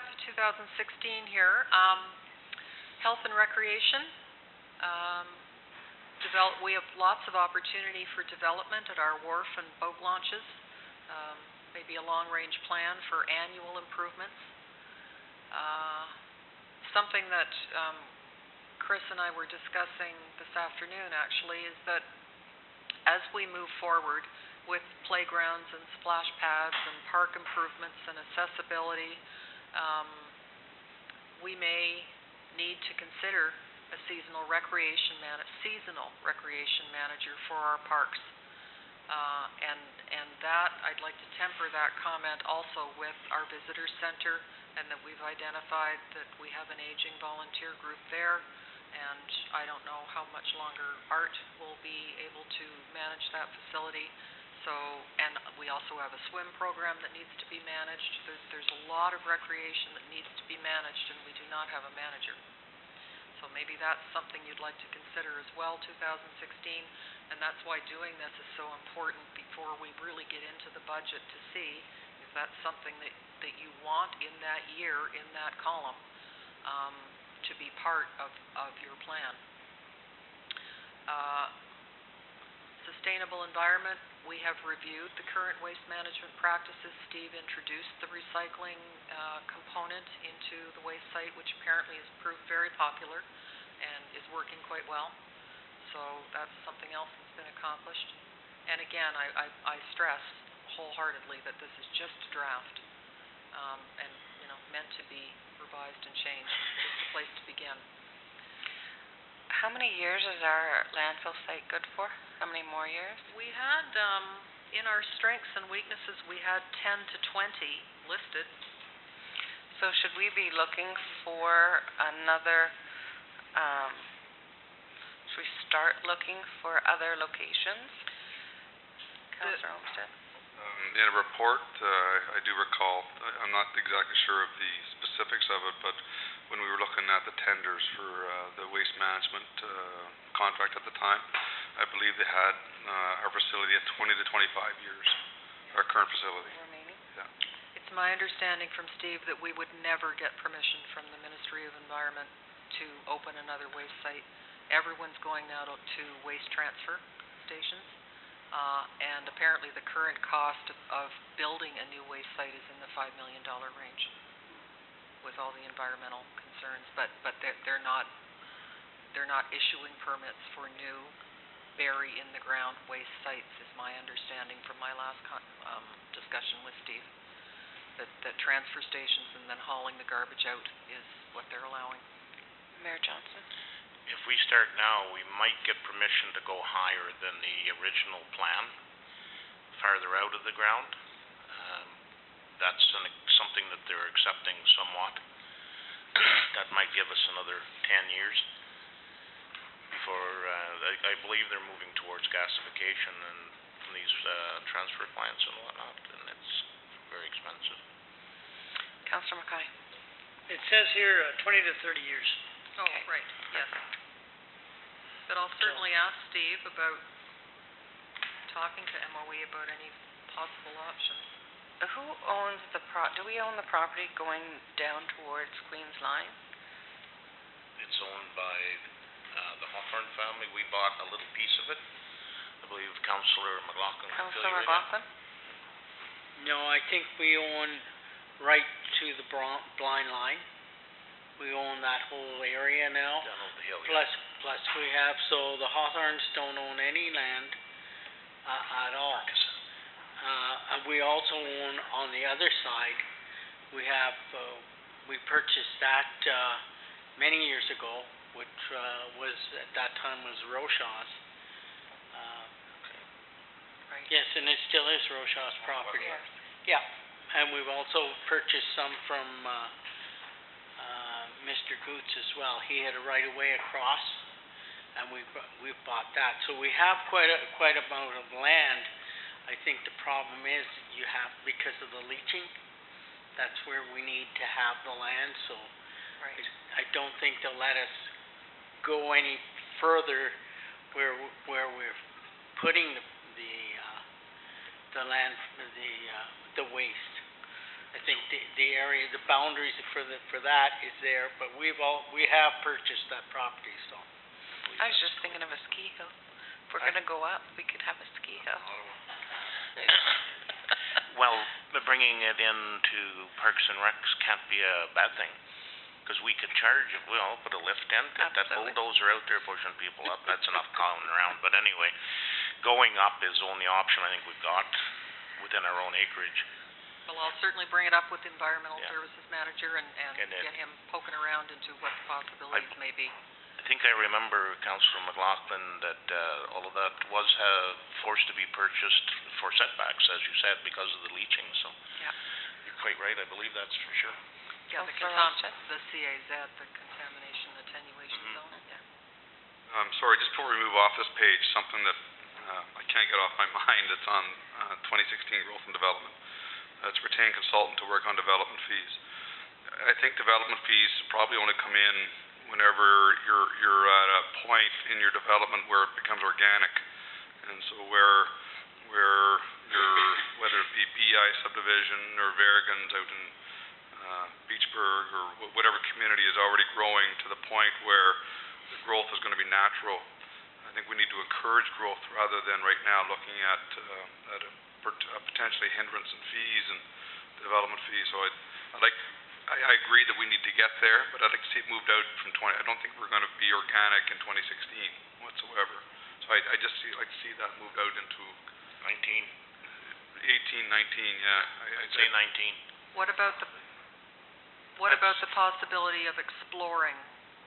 back to 2016 here. Health and recreation. We have lots of opportunity for development at our wharf and boat launches. Maybe a long-range plan for annual improvements. Something that Chris and I were discussing this afternoon actually is that as we move forward with playgrounds and splash pads and park improvements and accessibility, we may need to consider a seasonal recreation manager for our parks. And that, I'd like to temper that comment also with our visitor center, and that we've identified that we have an aging volunteer group there, and I don't know how much longer Art will be able to manage that facility. So, and we also have a swim program that needs to be managed. There's a lot of recreation that needs to be managed, and we do not have a manager. So maybe that's something you'd like to consider as well, 2016, and that's why doing this is so important before we really get into the budget to see if that's something that you want in that year, in that column, to be part of your plan. Sustainable environment, we have reviewed the current waste management practices. Steve introduced the recycling component into the waste site, which apparently has proved very popular and is working quite well. So that's something else that's been accomplished. And again, I stress wholeheartedly that this is just a draft and meant to be revised and changed. Just a place to begin. How many years is our landfill site good for? How many more years? We had, in our strengths and weaknesses, we had 10 to 20 listed. So should we be looking for another, should we start looking for other locations? Councillor Olmsted? In a report, I do recall, I'm not exactly sure of the specifics of it, but when we were looking at the tenders for the waste management contract at the time, I believe they had our facility at 20 to 25 years, our current facility. Remaining? Yeah. It's my understanding from Steve that we would never get permission from the Ministry of Environment to open another waste site. Everyone's going now to waste transfer stations. And apparently the current cost of building a new waste site is in the $5 million range with all the environmental concerns, but they're not issuing permits for new bury in the ground waste sites, is my understanding from my last discussion with Steve. That transfer stations and then hauling the garbage out is what they're allowing. Mayor Johnson? If we start now, we might get permission to go higher than the original plan, farther out of the ground. That's something that they're accepting somewhat. That might give us another 10 years before, I believe they're moving towards gasification and these transfer plants and whatnot, and it's very expensive. Councillor Mackay? It says here 20 to 30 years. Oh, okay. Right, yes. But I'll certainly ask Steve about talking to MOE about any possible options. Who owns do we own the property going down towards Queen's Line? It's owned by the Hawthorne family. We bought a little piece of it. I believe Councillor McLaughlin. Councillor McLaughlin? No, I think we own right to the blind line. We own that whole area now. Down over the hill, Plus we have, so the Hawthorns don't own any land at all. And we also own on the other side, we have, we purchased that many years ago, which was, at that time was Rochaw's. Right. Yes, and it still is Rochaw's property. Yes. Yeah, and we've also purchased some from Mr. Goots as well. He had a right of way across, and we've bought that. So we have quite a amount of land. I think the problem is you have, because of the leaching, that's where we need to have the land. So right. I don't think they'll let us go any further where we're putting the land, the waste. I think the area, the boundaries for that is there, but we have purchased that property, so. I was just thinking of a ski hill. If we're gonna go up, we could have a ski hill. Well, bringing it into Parks and Recs can't be a bad thing, because we could charge, well, put a lift in, get that Absolutely. bulldozer out there pushing people up, that's enough crawling around, but anyway, going up is the only option I think we've got within our own acreage. Well, I'll certainly bring it up with the Environmental Yeah. Services Manager and And it- get him poking around into what the possibilities may be. I think I remember, Councillor McLaughlin, that all of that was forced to be purchased for setbacks, as you said, because of the leaching, so. Yeah. You're quite right, I believe that's for sure. Yeah, the CAZ, the Contamination Attenuation Mhm. Zone, yeah. Sorry, just before we move off this page, something that I can't get off my mind, it's on 2016 Growth and Development. It's retain consultant to work on development fees. I think development fees probably only come in whenever you're at a point in your development where it becomes organic. And so where you're, whether it be BI subdivision or Vergans out in Beachburg or whatever community is already growing to the point where the growth is going to be natural. I think we need to encourage growth rather than right now looking at a potentially hindrance in fees and development fees. So I agree that we need to get there, but I'd like to see it moved out from 20. I don't think we're going to be organic in 2016 whatsoever. So I just like to see that moved out into 19, 18, 19. Yeah, I'd say 19. What about the possibility of exploring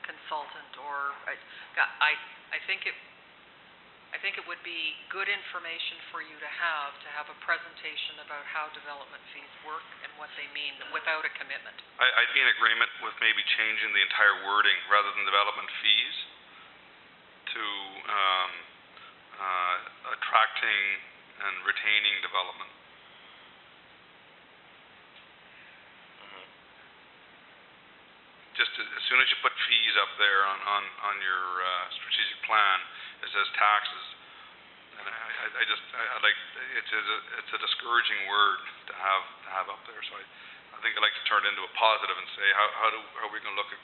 consultant or, I think it would be good information for you to have a presentation about how development fees work and what they mean without a commitment. I'd be in agreement with maybe changing the entire wording rather than development fees to attracting and retaining development. Just as soon as you put fees up there on your strategic plan, it says taxes. And I like it's a discouraging word to have up there. So I think I'd like to turn it into a positive and say how are we going to look at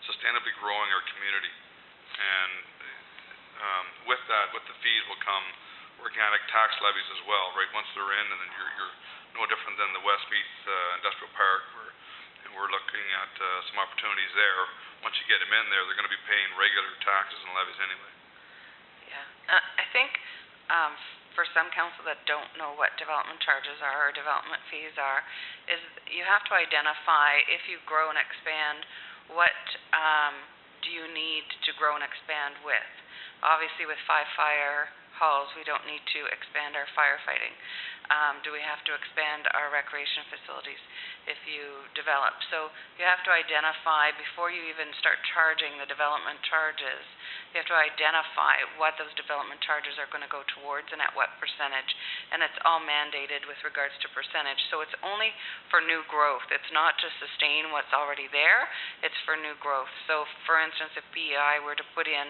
sustainably growing our community, and with the fees will come organic tax levies as well, right? Once they're in, and then you're no different than the Westmeath Industrial Park, where we're looking at some opportunities there. Once you get them in there, they're going to be paying regular taxes and levies anyway. Yeah, I think for some council that don't know what development charges are or development fees are, is you have to identify, if you grow and expand, what do you need to grow and expand with? Obviously with 5 fire halls, we don't need to expand our firefighting. Do we have to expand our recreation facilities if you develop? So you have to identify, before you even start charging the development charges, you have to identify what those development charges are going to go towards and at what percentage. And it's all mandated with regards to percentage. So it's only for new growth. It's not to sustain what's already there. It's for new growth. So for instance, if BEI were to put in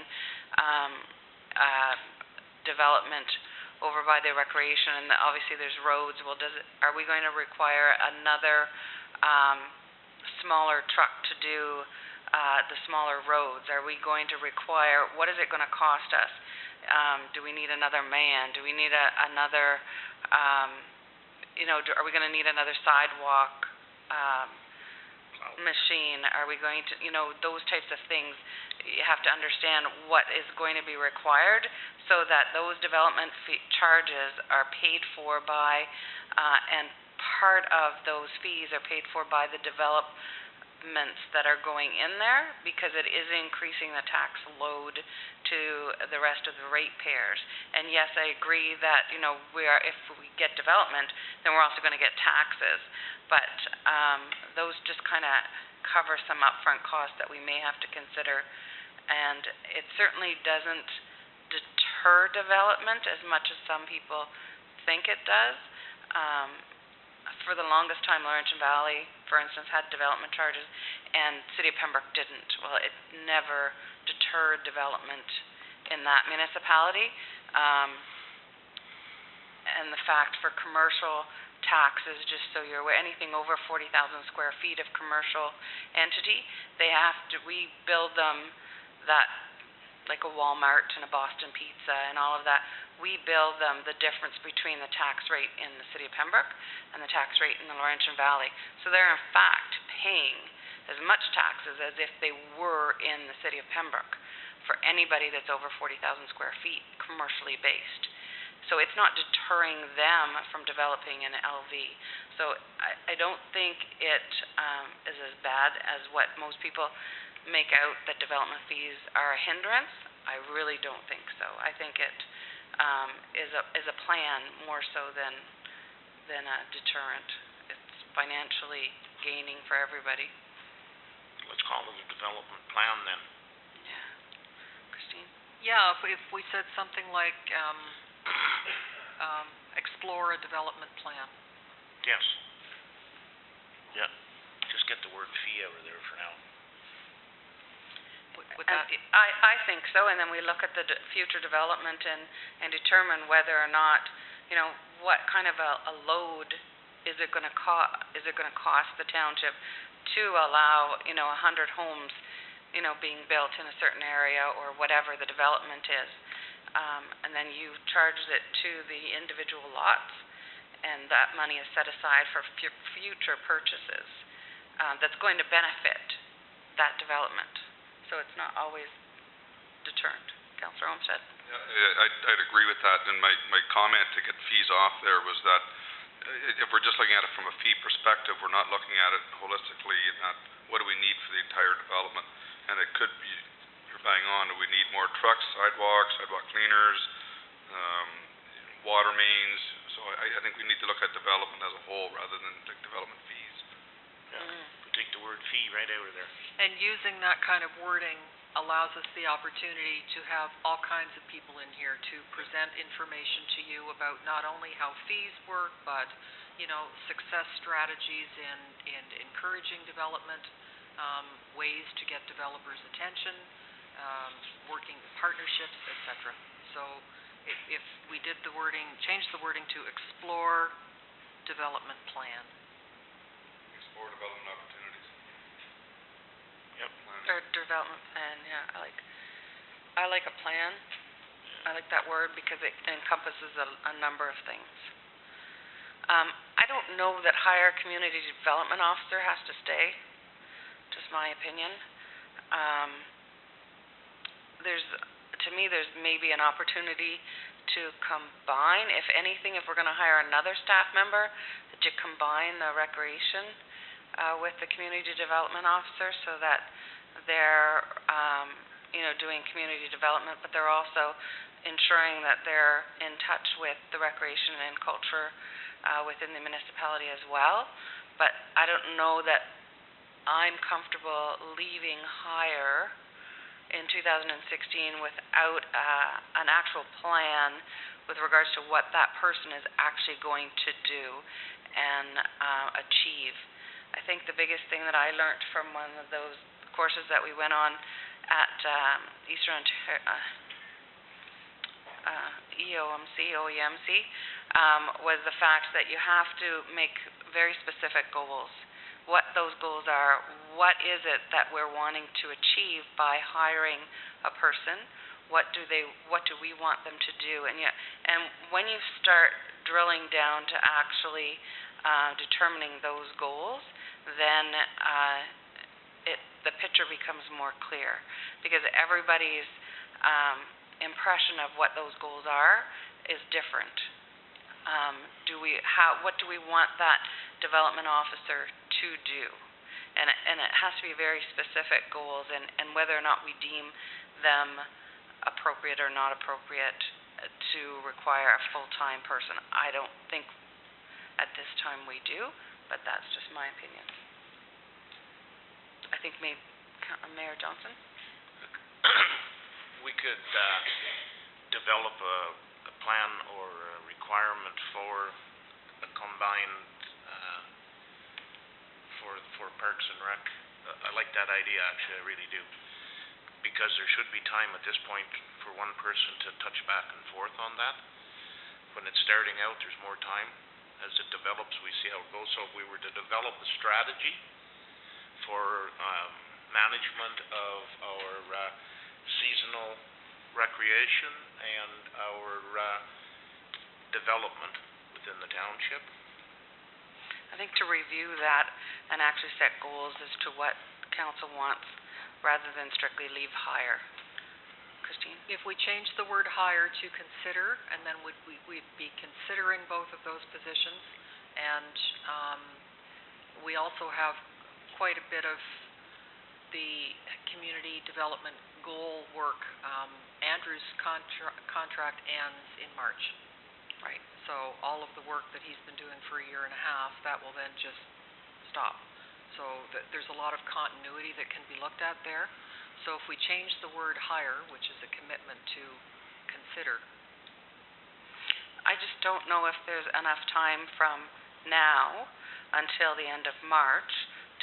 development over by the recreation, and obviously there's roads, well, are we going to require another smaller truck to do the smaller roads? Are we going to require, what is it going to cost us? Do we need another man? Do we need another, are we going to need another sidewalk machine? Are we going to, those types of things? You have to understand what is going to be required so that those development charges are paid for by, and part of those fees are paid for by the developments that are going in there, because it is increasing the tax load to the rest of the ratepayers. And yes, I agree that, if we get development, then we're also going to get taxes. But those just kind of cover some upfront costs that we may have to consider. And it certainly doesn't deter development as much as some people think it does. For the longest time, Laurentian Valley, for instance, had development charges, and City of Pembroke didn't. Well, it never deterred development in that municipality. and the fact for commercial taxes, just so you're aware, anything over 40,000 square feet of commercial entity, we build them that, like a Walmart and a Boston Pizza and all of that, we bill them the difference between the tax rate in the city of Pembroke and the tax rate in the Laurentian Valley. So they're in fact paying as much taxes as if they were in the city of Pembroke for anybody that's over 40,000 square feet, commercially based. So it's not deterring them from developing an LV. So I don't think it is as bad as what most people make out, that development fees are a hindrance. I really don't think so. I think it is a plan more so than a deterrent. It's financially gaining for everybody. Let's call it a development plan then. Yeah. Christine? Yeah, if we said something like, explore a development plan. Yes. Yeah. Just get the word fee out of there for now. Would that... I think so, and then we look at the future development and determine whether or not, what kind of a load is it going to cost the township to allow, 100 homes, being built in a certain area or whatever the development is. And then you charge it to the individual lots, and that money is set aside for future purchases that's going to benefit that development. So it's not always deterrent. Councillor Olmsted? Yeah, I'd agree with that, and my comment to get fees off there was that if we're just looking at it from a fee perspective, we're not looking at it holistically in that what do we need for the entire development. And it could be, you're bang on, we need more trucks, sidewalk cleaners, water mains. So I think we need to look at development as a whole rather than like development fees. Yeah. We take the word fee right out of there. And using that kind of wording allows us the opportunity to have all kinds of people in here to present information to you about not only how fees work, but, success strategies in encouraging development, ways to get developers' attention, working partnerships, etc. So if we did change the wording to explore development plan. Explore development opportunities. Yep. Or development plan, yeah. I like a plan. I like that word because it encompasses a number of things. I don't know that hire community development officer has to stay. Just my opinion. To me, there's maybe an opportunity to combine, if anything, if we're going to hire another staff member, that you combine the recreation with the community development officer so that they're, doing community development, but they're also ensuring that they're in touch with the recreation and culture within the municipality as well. But I don't know that I'm comfortable leaving hire in 2016 without an actual plan with regards to what that person is actually going to do and achieve. I think the biggest thing that I learned from one of those courses that we went on at Eastern Ontario, OEMC, was the fact that you have to make very specific goals. What those goals are, what is it that we're wanting to achieve by hiring a person, what do we want them to do, and when you start drilling down to actually determining those goals, then the picture becomes more clear, because everybody's impression of what those goals are is different. What do we want that development officer to do? And it has to be very specific goals, and whether or not we deem them appropriate or not appropriate to require a full-time person. I don't think at this time we do, but that's just my opinion. I think Mayor Johnson? We could develop a plan or a requirement for a combined for Parks and Rec. I like that idea, actually, I really do. Because there should be time at this point for one person to touch back and forth on that. when it's starting out, there's more time. As it develops, we see how it goes. So if we were to develop a strategy for management of our seasonal recreation and our development within the township. I think to review that and actually set goals as to what council wants rather than strictly leave hire. Christine? If we change the word hire to consider, and then we'd be considering both of those positions, and we also have quite a bit of the community development goal work. Andrew's contract ends in March. Right. So all of the work that he's been doing for a year and a half, that will then just stop. So there's a lot of continuity that can be looked at there. So if we change the word hire, which is a commitment to consider. I just don't know if there's enough time from now until the end of March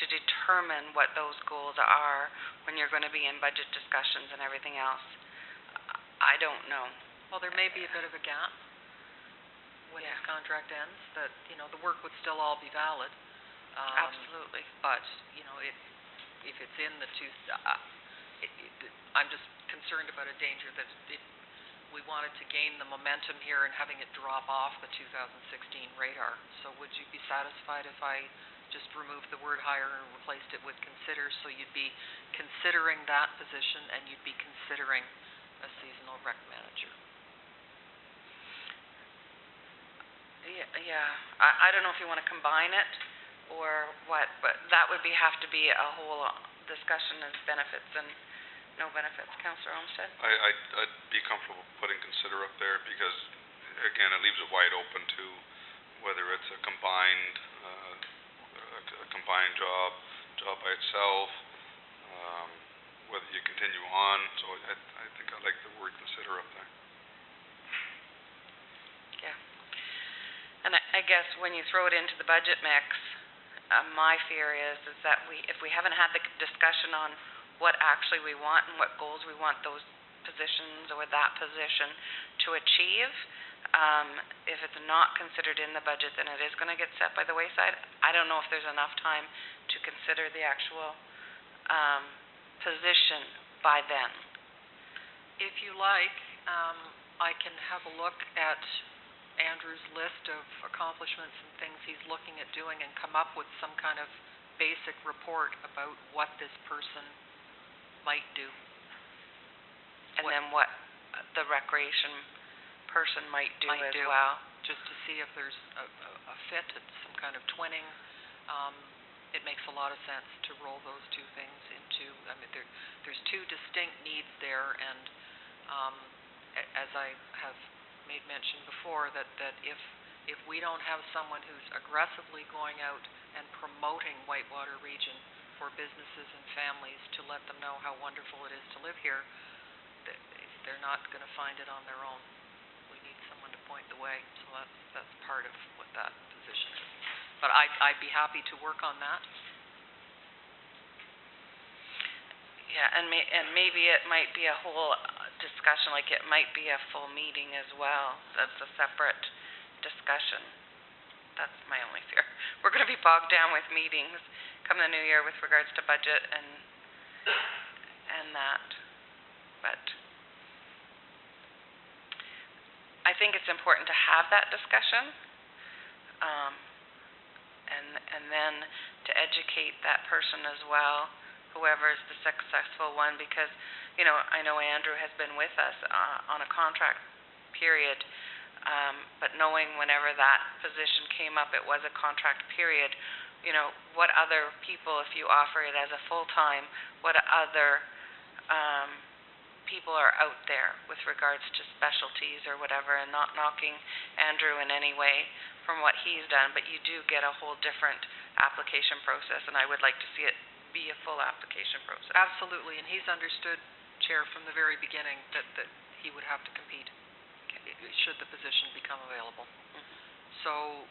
to determine what those goals are when you're going to be in budget discussions and everything else. I don't know. Well, there may be a bit of a gap when his contract ends, that, the work would still all be valid. Absolutely. But, if it's in the I'm just concerned about a danger that we wanted to gain the momentum here and having it drop off the 2016 radar. So would you be satisfied if I just removed the word hire and replaced it with consider, so you'd be considering that position and you'd be considering a seasonal rec manager? Yeah. I don't know if you want to combine it or what, but that would have to be a whole discussion as benefits and no benefits. Councillor Olmsted? I'd be comfortable putting consider up there because, again, it leaves it wide open to whether it's a combined job by itself, whether you continue on. So I think I like the word consider up there. Yeah. And I guess when you throw it into the budget mix, my fear is that if we haven't had the discussion on what actually we want and what goals we want those positions or that position to achieve, if it's not considered in the budget, then it is going to get set by the wayside. I don't know if there's enough time to consider the actual position by then. If you like, I can have a look at Andrew's list of accomplishments and things he's looking at doing and come up with some kind of basic report about what this person might do. And then what the recreation person might do as well. Just to see if there's a fit, some kind of twinning. It makes a lot of sense to roll those two things into, there's two distinct needs there, and as I have made mention before, that if we don't have someone who's aggressively going out and promoting Whitewater Region for businesses and families to let them know how wonderful it is to live here, they're not going to find it on their own. We need someone to point the way, so that's part of what that position is. But I'd be happy to work on that. Yeah, and maybe it might be a whole discussion, like it might be a full meeting as well. That's a separate discussion. That's my only fear. We're going to be bogged down with meetings come the new year with regards to budget and that. But I think it's important to have that discussion, and then to educate that person as well, whoever is the successful one, because I know Andrew has been with us on a contract period, but knowing whenever that position came up, it was a contract period. What other people, if you offer it as a full-time, what other people are out there with regards to specialties or whatever, and not knocking Andrew in any way from what he's done, but you do get a whole different application process, and I would like to see it be a full application process. Absolutely, and he's understood, Chair, from the very beginning that he would have to compete should the position become available. Mm-hmm. So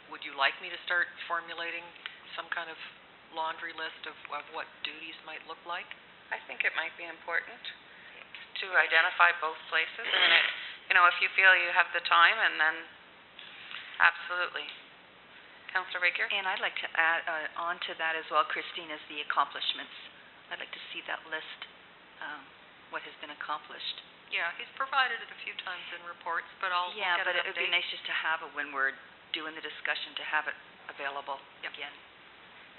would you like me to start formulating some kind of laundry list of what duties might look like? I think it might be important to identify both places. I mean, if you feel you have the time, and then, absolutely. Councillor Baker? And I'd like to add on to that as well, Christine, is the accomplishments. I'd like to see that list, what has been accomplished. Yeah, he's provided it a few times in reports, but I'll Yeah, get but an it would be update. nice just to have it when we're doing the discussion, to have it available again.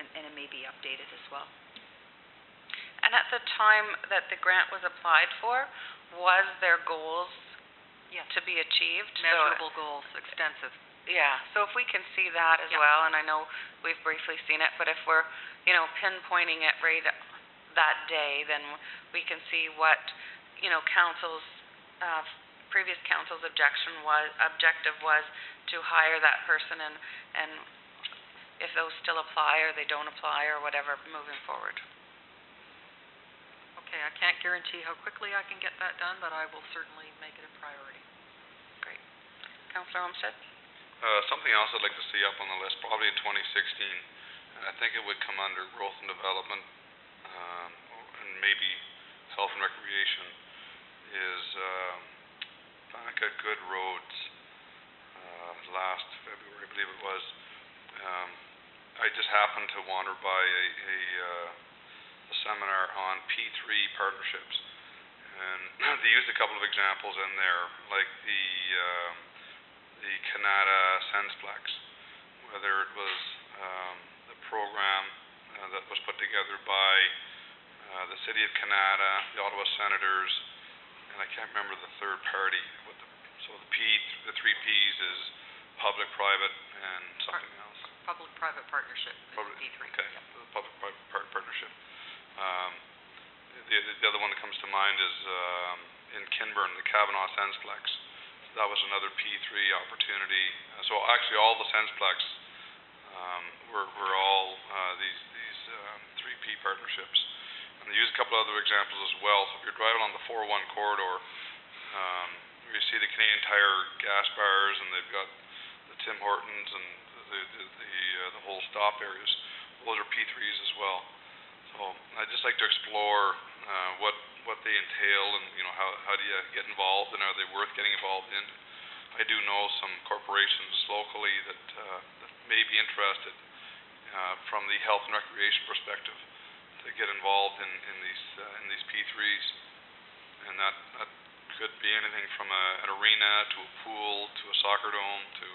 And it may be updated as well. And at the time that the grant was applied for, was there goals Yes. to be achieved? Measurable goals, extensive. Yeah, so if we can see that as Yeah. well, and I know we've briefly seen it, but if we're, pinpointing it right that day, then we can see what, council's, previous council's objective was to hire that person, and if those still apply or they don't apply or whatever moving forward. Okay, I can't guarantee how quickly I can get that done, but I will certainly make it a priority. Great. Councillor Olmsted? Something else I'd like to see up on the list, probably in 2016, and I think it would come under growth and development, and maybe health and recreation, is back at Good Roads last February, I believe it was. I just happened to wander by a seminar on P3 partnerships, and they used a couple of examples in there, like the Canada Sensplex, whether it was the program that was put together by the City of Canada, the Ottawa Senators, and I can't remember the third party. So the three P's is public, private, and something else. Public-private partnership is P3. Okay, Yep. the public-private partnership. The other one that comes to mind is in Kinburn, the Cavanaugh Sensplex. That was another P3 opportunity. So actually, all the Sensplex were all these 3P partnerships. And they use a couple other examples as well. So if you're driving on the 401 corridor, you see the Canadian Tire gas bars, and they've got the Tim Hortons and the whole stop areas. Those are P3s as well. So I'd just like to explore what they entail, and how do you get involved, and are they worth getting involved in? I do know some corporations locally that may be interested from the health and recreation perspective to get involved in these P3s, and that could be anything from an arena to a pool to a soccer dome to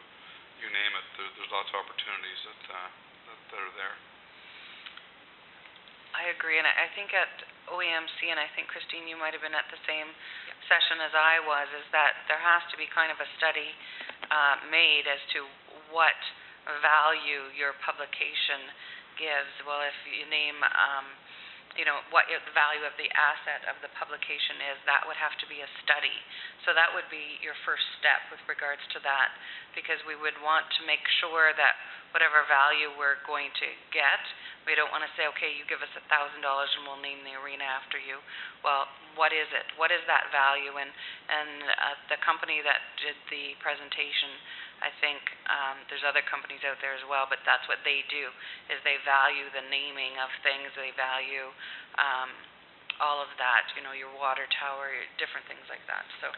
you name it. There's lots of opportunities that are there. I agree, and I think at OEMC, and I think, Christine, you might have been at the same session as I was, is that there has to be kind of a study made as to what value your publication gives. Well, if you name, what the value of the asset of the publication is, that would have to be a study. So that would be your first step with regards to that, because we would want to make sure that whatever value we're going to get, we don't want to say, okay, you give us $1,000 and we'll name the arena after you. Well, what is it? What is that value? And the company that did the presentation, I think there's other companies out there as well, but that's what they do, is they value the naming of things. They value all of that, your water tower, different things like that. So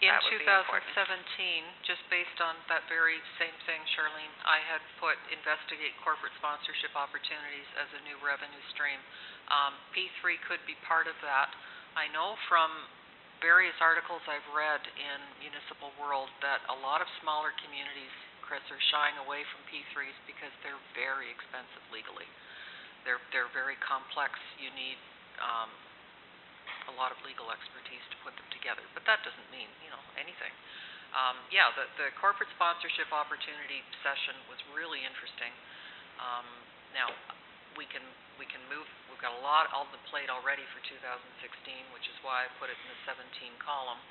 In that would be important. 2017, just based on that very same thing, Charlene, I had put investigate corporate sponsorship opportunities as a new revenue stream. P3 could be part of that. I know from various articles I've read in municipal world that a lot of smaller communities, Chris, are shying away from P3s because they're very expensive legally. They're very complex. You need a lot of legal expertise to put them together, but that doesn't mean anything. The corporate sponsorship opportunity session was really interesting. Now we can move. We've got a lot on the plate already for 2016, which is why I put it in the 17 column.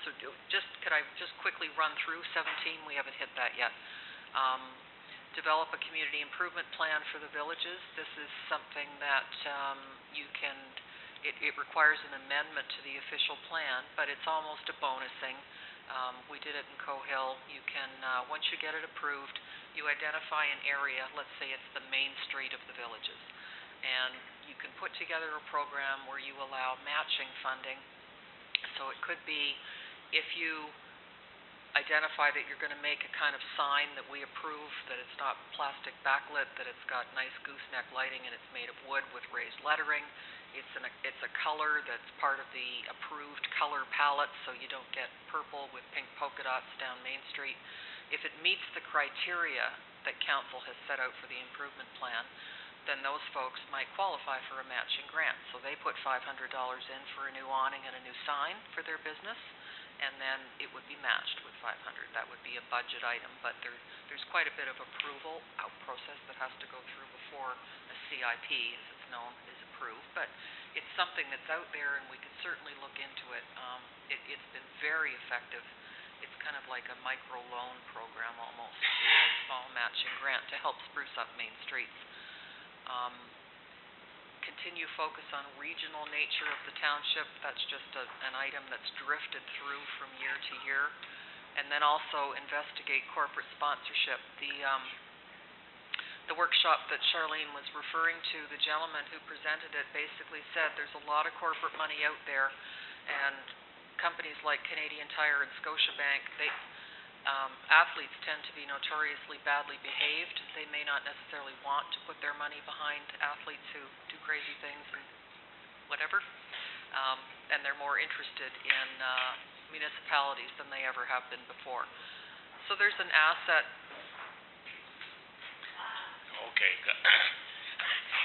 Could I just quickly run through 17? We haven't hit that yet. Develop a community improvement plan for the villages. This is something that you can. It requires an amendment to the official plan, but it's almost a bonusing. We did it in Cohill. You can, once you get it approved, you identify an area, let's say it's the main street of the villages, and you can put together a program where you allow matching funding. So it could be, if you identify that you're gonna make a kind of sign that we approve, that it's not plastic backlit, that it's got nice gooseneck lighting and it's made of wood with raised lettering, it's a color that's part of the approved color palette, so you don't get purple with pink polka dots down Main Street. If it meets the criteria that council has set out for the improvement plan, then those folks might qualify for a matching grant. So they put $500 in for a new awning and a new sign for their business, and then it would be matched with $500. That would be a budget item, but there's quite a bit of approval process that has to go through before a CIP, as it's known, is approved. But it's something that's out there, and we could certainly look into it. It's been very effective. It's kind of like a micro loan program almost, a small matching grant to help spruce up Main Streets. Continue focus on regional nature of the township. That's just an item that's drifted through from year to year. And then also investigate corporate sponsorship. The workshop that Charlene was referring to, the gentleman who presented it basically said there's a lot of corporate money out there, and companies like Canadian Tire and Scotiabank, athletes tend to be notoriously badly behaved. They may not necessarily want to put their money behind athletes who do crazy things and whatever, and they're more interested in municipalities than they ever have been before. So there's an asset. Okay.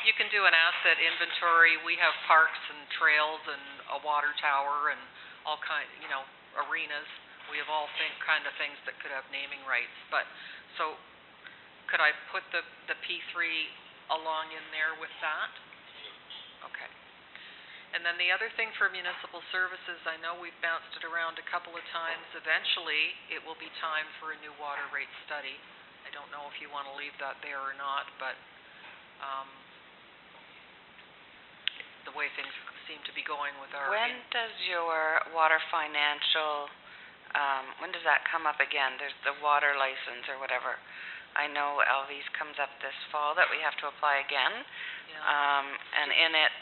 You can do an asset inventory. We have parks and trails and a water tower and all arenas. We have all kind of things that could have naming rights. But so could I put the P3 along in there with that? Okay. And then the other thing for municipal services, I know we've bounced it around a couple of times. Eventually, it will be time for a new water rate study. I don't know if you want to leave that there or not, but the way things seem to be going with our... When does your water financial... when does that come up again? There's the water license or whatever. I know LV's comes up this fall that we have to apply again. Yeah. And in it,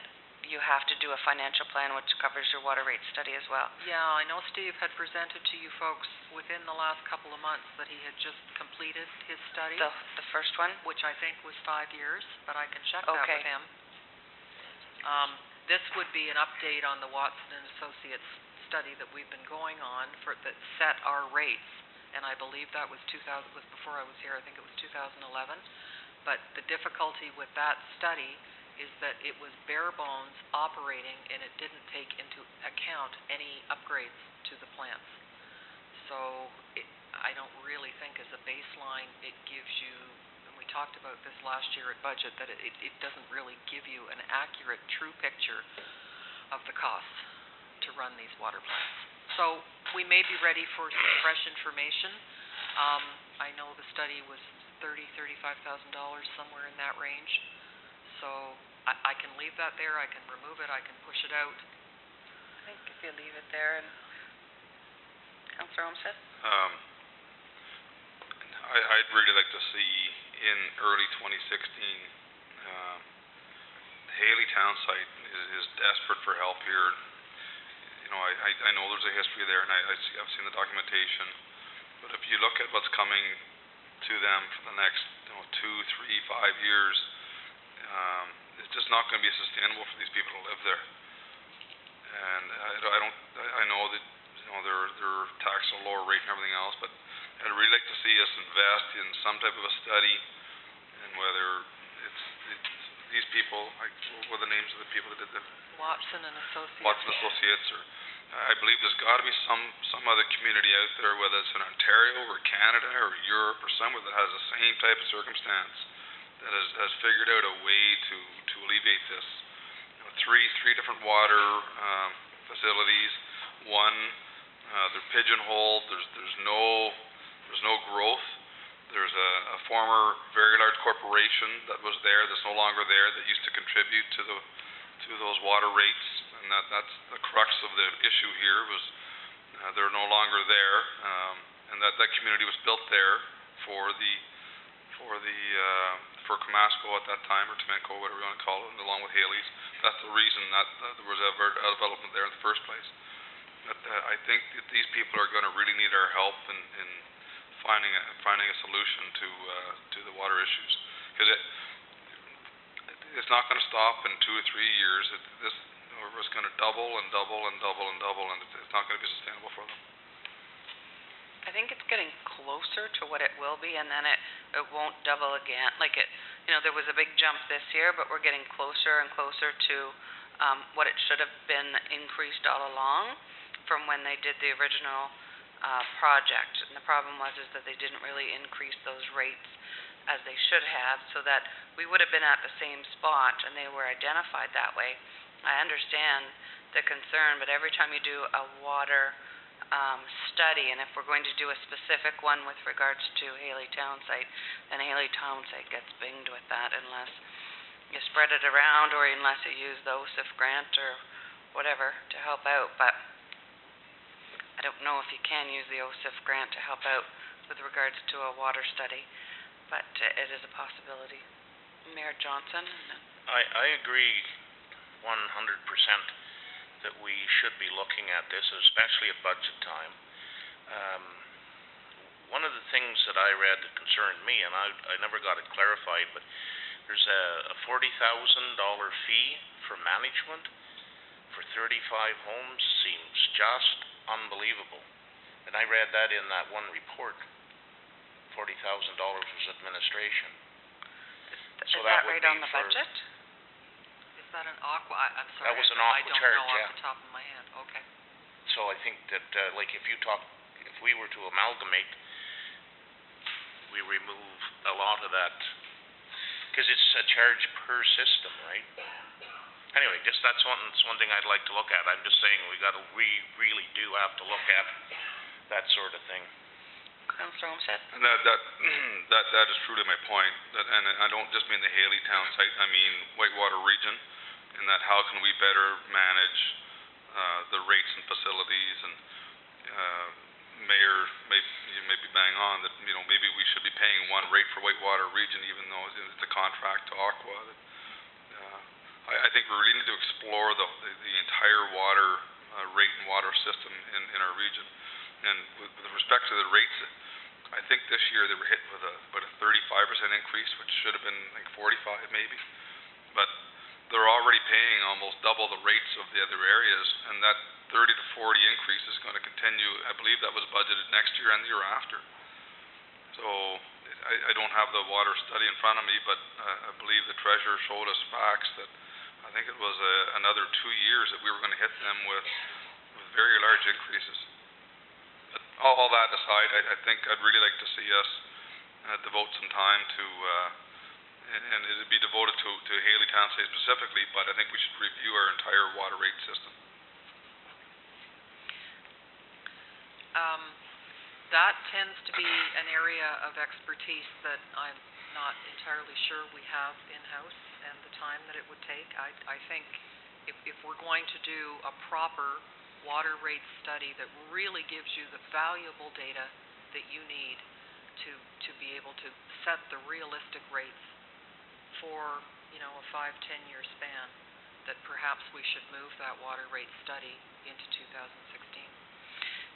you have to do a financial plan which covers your water rate study as well. Yeah, I know Steve had presented to you folks within the last couple of months that he had just completed his study. The first one? Which I think was 5 years, but I can check that with him. This would be an update on the Watson and Associates study that we've been going on that set our rates, and I believe that was before I was here. I think it was 2011. But the difficulty with that study is that it was bare bones operating, and it didn't take into account any upgrades to the plants. So I don't really think as a baseline it gives you, and we talked about this last year at budget, that it doesn't really give you an accurate, true picture of the costs to run these water plants. So we may be ready for some fresh information. I know the study was $35,000, somewhere in that range. So I can leave that there, I can remove it, I can push it out. I think if you leave it there, and Councillor Olmsted? I'd really like to see in early 2016, the Haley Town site is desperate for help here. I know there's a history there, and I've seen the documentation, but if you look at what's coming to them for the next 2, 3, 5 years, it's just not going to be sustainable for these people to live there. And I know that they're taxed at a lower rate and everything else, but I'd really like to see us invest in some type of a study, and whether it's these people, what are the names of the people that did the Watson and Associates. Watson Associates, or I believe there's got to be some other community out there, whether it's in Ontario or Canada or Europe or somewhere that has the same type of circumstance, that has figured out a way to alleviate this. Three different water facilities. One, they're pigeonholed. There's no growth. There's a former very large corporation that was there that's no longer there, that used to contribute to those water rates, and that's the crux of the issue here. Was they're no longer there, and that community was built there for Comasco at that time, or Temenko, whatever you want to call it, along with Haley's. That's the reason that there was ever a development there in the first place. But I think that these people are gonna really need our help in finding a solution to the water issues. 'Cause it's not gonna stop in 2 or 3 years. It's gonna double and double and double and double, and it's not gonna be sustainable for them. I think it's getting closer to what it will be, and then it won't double again. Like there was a big jump this year, but we're getting closer and closer to what it should have been increased all along from when they did the original project. And the problem was that they didn't really increase those rates as they should have, so that we would have been at the same spot, and they were identified that way. I understand the concern, but every time you do a water study, and if we're going to do a specific one with regards to Haley Town Site, then Haley Town Site gets binged with that unless you spread it around or unless you use the OSIF grant or whatever to help out. But I don't know if you can use the OSIF grant to help out with regards to a water study, but it is a possibility. Mayor Johnson? I agree 100% that we should be looking at this, especially at budget time. One of the things that I read that concerned me, and I never got it clarified, but there's a $40,000 fee for management for 35 homes. Seems just unbelievable. And I read that in that one report. $40,000 was administration. Is that right on the budget? Is that an aqua, I'm sorry. That was an aqua charge, I don't know yeah. off the top of my head, okay. So I think that, if we were to amalgamate, we remove a lot of that, because it's a charge per system, right? Anyway, that's one thing I'd like to look at. I'm just saying we really do have to look at that sort of thing. Councillor Olmsted? And that is truly my point. And I don't just mean the Haley Town Site. I mean Whitewater region. In that, how can we better manage the rates and facilities? And Mayor, you may be bang on that. Maybe we should be paying one rate for Whitewater region, even though it's a contract to Aqua. I think we really need to explore the entire water rate and water system in our region. And with respect to the rates, I think this year they were hit with about a 35% increase, which should have been like 45 maybe. But they're already paying almost double the rates of the other areas, and that 30 to 40 increase is going to continue. I believe that was budgeted next year and the year after. So I don't have the water study in front of me, but I believe the treasurer showed us facts that I think it was another 2 years that we were going to hit them with very large increases. But all that aside, I think I'd really like to see us devote some time to, and it'd be devoted to Haley Town Site specifically, but I think we should review our entire water rate system. That tends to be an area of expertise that I'm not entirely sure we have in-house and the time that it would take. I think if we're going to do a proper water rate study that really gives you the valuable data that you need to be able to set the realistic rates for, a 5-10 year span, that perhaps we should move that water rate study into 2016.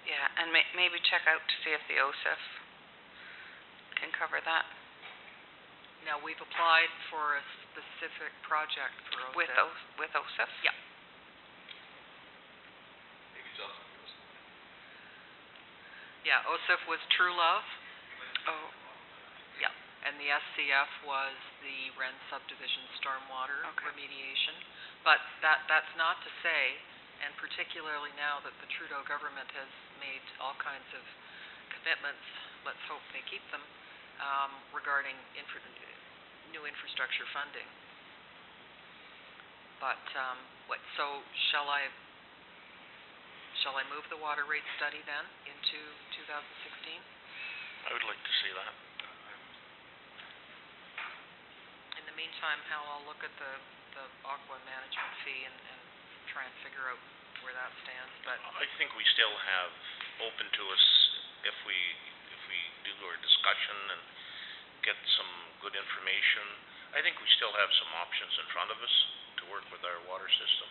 Yeah, and maybe check out to see if the OSIF can cover that. Now, we've applied for a specific project for OSIF. With OSIF? Yeah. Yeah, OSIF was True Love. Oh. Yeah, and the SCF was the Wren subdivision stormwater remediation. But that's not to say, and particularly now that the Trudeau government has made all kinds of commitments, let's hope they keep them, regarding new infrastructure funding. But so shall I move the water rate study then into 2016? I would like to see that. In the meantime, Hal, I'll look at the aqua management fee and try and figure out where that stands. But I think we still have open to us, if we do our discussion and get some good information, I think we still have some options in front of us to work with our water system.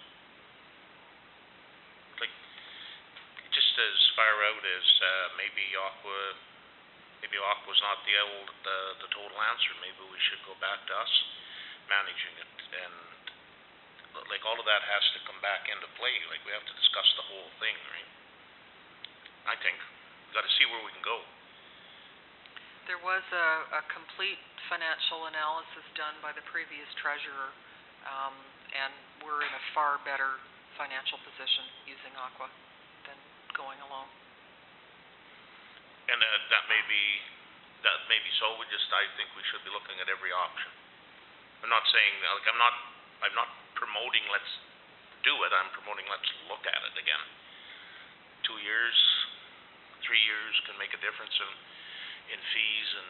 Like, as far out as, maybe Aqua's not the total answer. Maybe we should go back to us managing it, and like all of that has to come back into play. Like, we have to discuss the whole thing, right? I think we got to see where we can go. There was a complete financial analysis done by the previous treasurer, and we're in a far better financial position using Aqua than going alone. And that may be so. I think we should be looking at every option. I'm not saying, like, I'm not promoting let's do it. I'm promoting let's look at it again. 2 years, 3 years can make a difference in fees and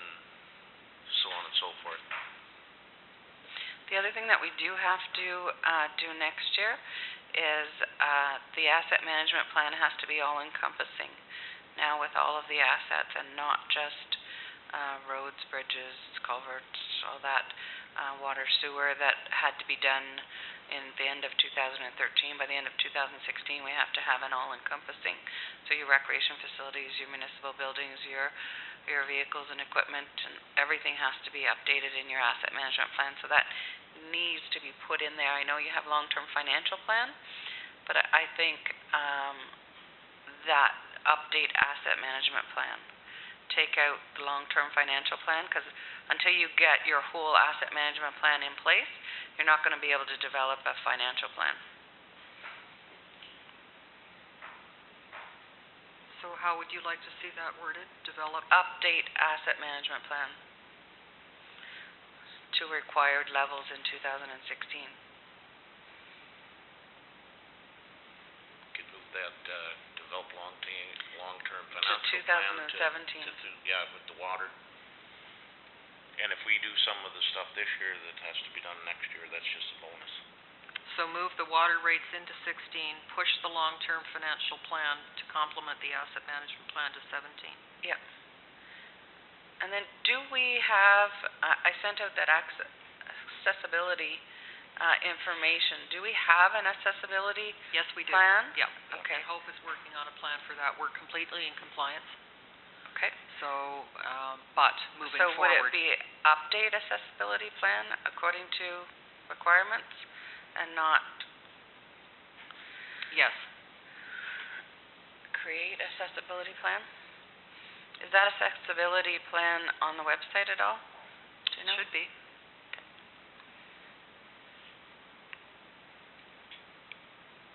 so on and so forth. The other thing that we do have to do next year is the asset management plan has to be all-encompassing now with all of the assets, and not just roads, bridges, culverts, all that, water, sewer that had to be done in the end of 2013. By the end of 2016, we have to have an all-encompassing. So your recreation facilities, your municipal buildings, your vehicles and equipment, and everything has to be updated in your asset management plan. So that needs to be put in there. I know you have long-term financial plan, but I think that update asset management plan. Take out the long-term financial plan, because until you get your whole asset management plan in place, you're not going to be able to develop a financial plan. So how would you like to see that worded? Develop? Update asset management plan to required levels in 2016. Could move that, develop long-term financial To 2017. With the water. And if we do some of the stuff this year that has to be done next year, that's just a bonus. So move the water rates into 16, push the long-term financial plan to complement the asset management plan to 17. Yep. And then do we have, I sent out that accessibility information. Do we have an accessibility Yes, we do. plan? Yeah. Okay. And Hope is working on a plan for that. We're completely in compliance. Okay. So, but moving So forward. would it be update accessibility plan according to requirements and not Yes. create accessibility plan? Is that accessibility plan on the website at all? Do you know? Should be.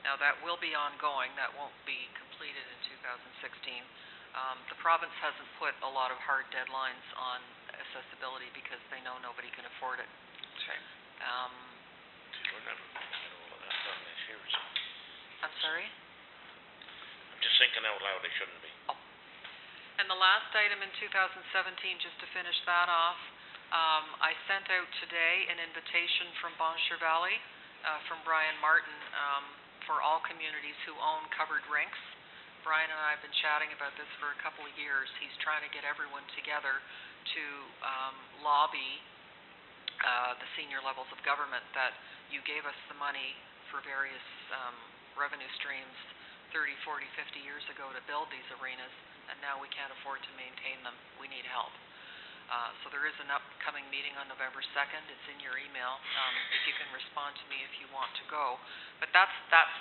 Now, that will be ongoing. That won't be completed in 2016. The province hasn't put a lot of hard deadlines on accessibility because they know nobody can afford it. That's right. We're never going to get all of that done this year, so. I'm sorry? I'm just thinking out loud, they shouldn't be. And the last item in 2017, just to finish that off, I sent out today an invitation from Bonchir Valley, from Brian Martin, for all communities who own covered rinks. Brian and I have been chatting about this for a couple of years. He's trying to get everyone together to lobby the senior levels of government that you gave us the money for various revenue streams 30, 40, 50 years ago to build these arenas, and now we can't afford to maintain them. We need help. So there is an upcoming meeting on November 2nd. It's in your email. If you can respond to me if you want to go. But that's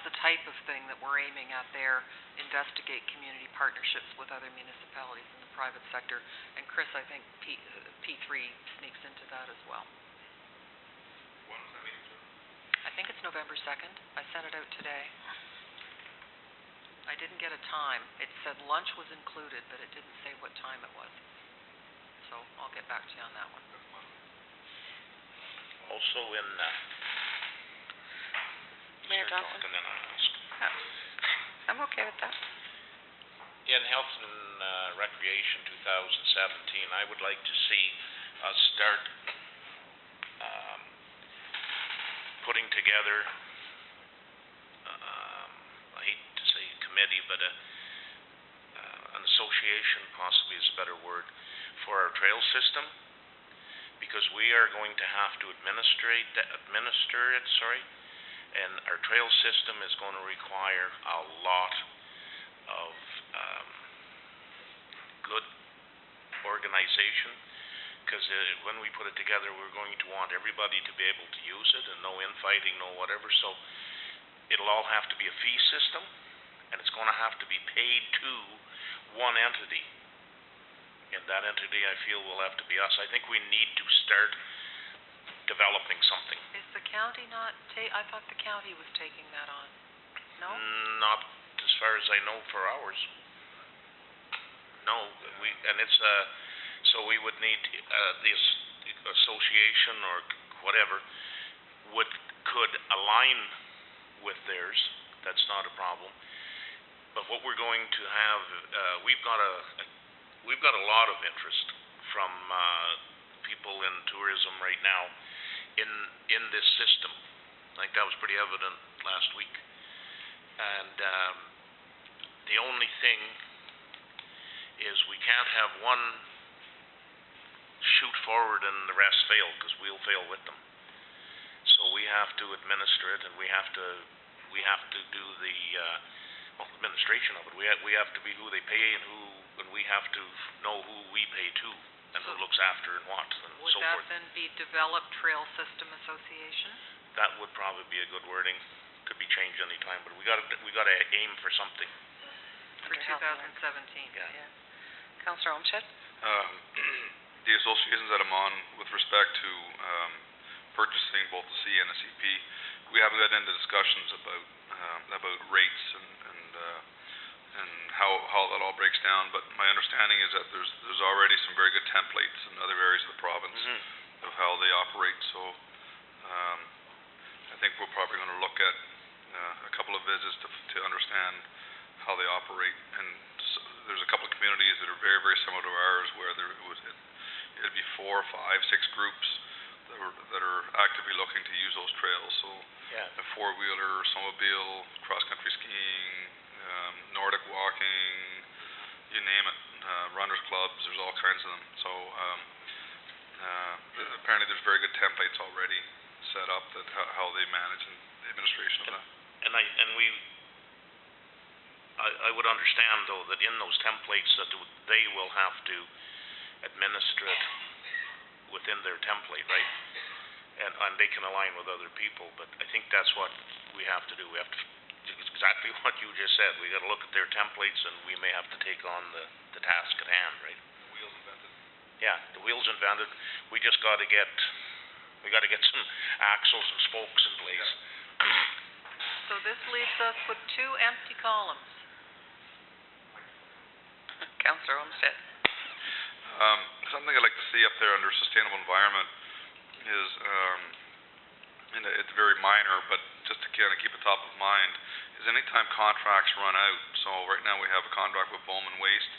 the type of thing that we're aiming at there. Investigate community partnerships with other municipalities in the private sector. And Chris, I think P3 sneaks into that as well. When was that meeting, sir? I think it's November 2nd. I sent it out today. I didn't get a time. It said lunch was included, but it didn't say what time it was. So I'll get back to you on that one. Also in, Mayor start Johnson? talking, then I'll ask. I'm okay with that. In Health and Recreation 2017, I would like to see us start putting together, I hate to say committee, but an association possibly is a better word, for our trail system, because we are going to have to administer it, and our trail system is going to require a lot of good organization, because when we put it together, we're going to want everybody to be able to use it, and no infighting, no whatever, so it'll all have to be a fee system, and it's gonna have to be paid to one entity. And that entity, I feel, will have to be us. I think we need to start developing something. Is the county not I thought the county was taking that on. No? Not as far as I know for ours. No, so we would need, this association or whatever could align with theirs. That's not a problem. But what we're going to have, we've got a lot of interest from people in tourism right now in this system. I think that was pretty evident last week. And the only thing is we can't have one shoot forward and the rest fail, because we'll fail with them. So we have to administer it, and we have to do the administration of it. We have to be who they pay, and we have to know who we pay to, and who looks after and what, and Would so that forth. then be Developed Trail System Association? That would probably be a good wording. Could be changed any time, but we gotta aim for something. For Under health and 2017. Yeah. Councillor Olmsted? The associations that I'm on with respect to purchasing both the C and the CP, we haven't got into discussions about rates and how that all breaks down, but my understanding is that there's already some very good templates in other areas of the province of how they operate, so I think we're probably going to look at a couple of visits to understand how they operate, and there's a couple of communities that are very, very similar to ours, where it'd be 4, 5, 6 groups that are actively looking to use those trails. So a four-wheeler, snowmobile, cross-country skiing, Nordic walking, you name it, runners clubs, there's all kinds of them. So apparently there's very good templates already set up that how they manage and the administration of that. And I would understand, though, that in those templates that they will have to administer it within their template, right? And they can align with other people, but I think that's what we have to do. We have to, exactly what you just said, we gotta look at their templates, and we may have to take on the task at hand, right? The wheels invented. Yeah, the wheels invented, we just gotta get some axles and spokes in place. So this leaves us with 2 empty columns. Councillor Olmsted? Something I'd like to see up there under sustainable environment is, and it's very minor, but just to kind of keep it top of mind, is anytime contracts run out. So right now we have a contract with Bowman Waste.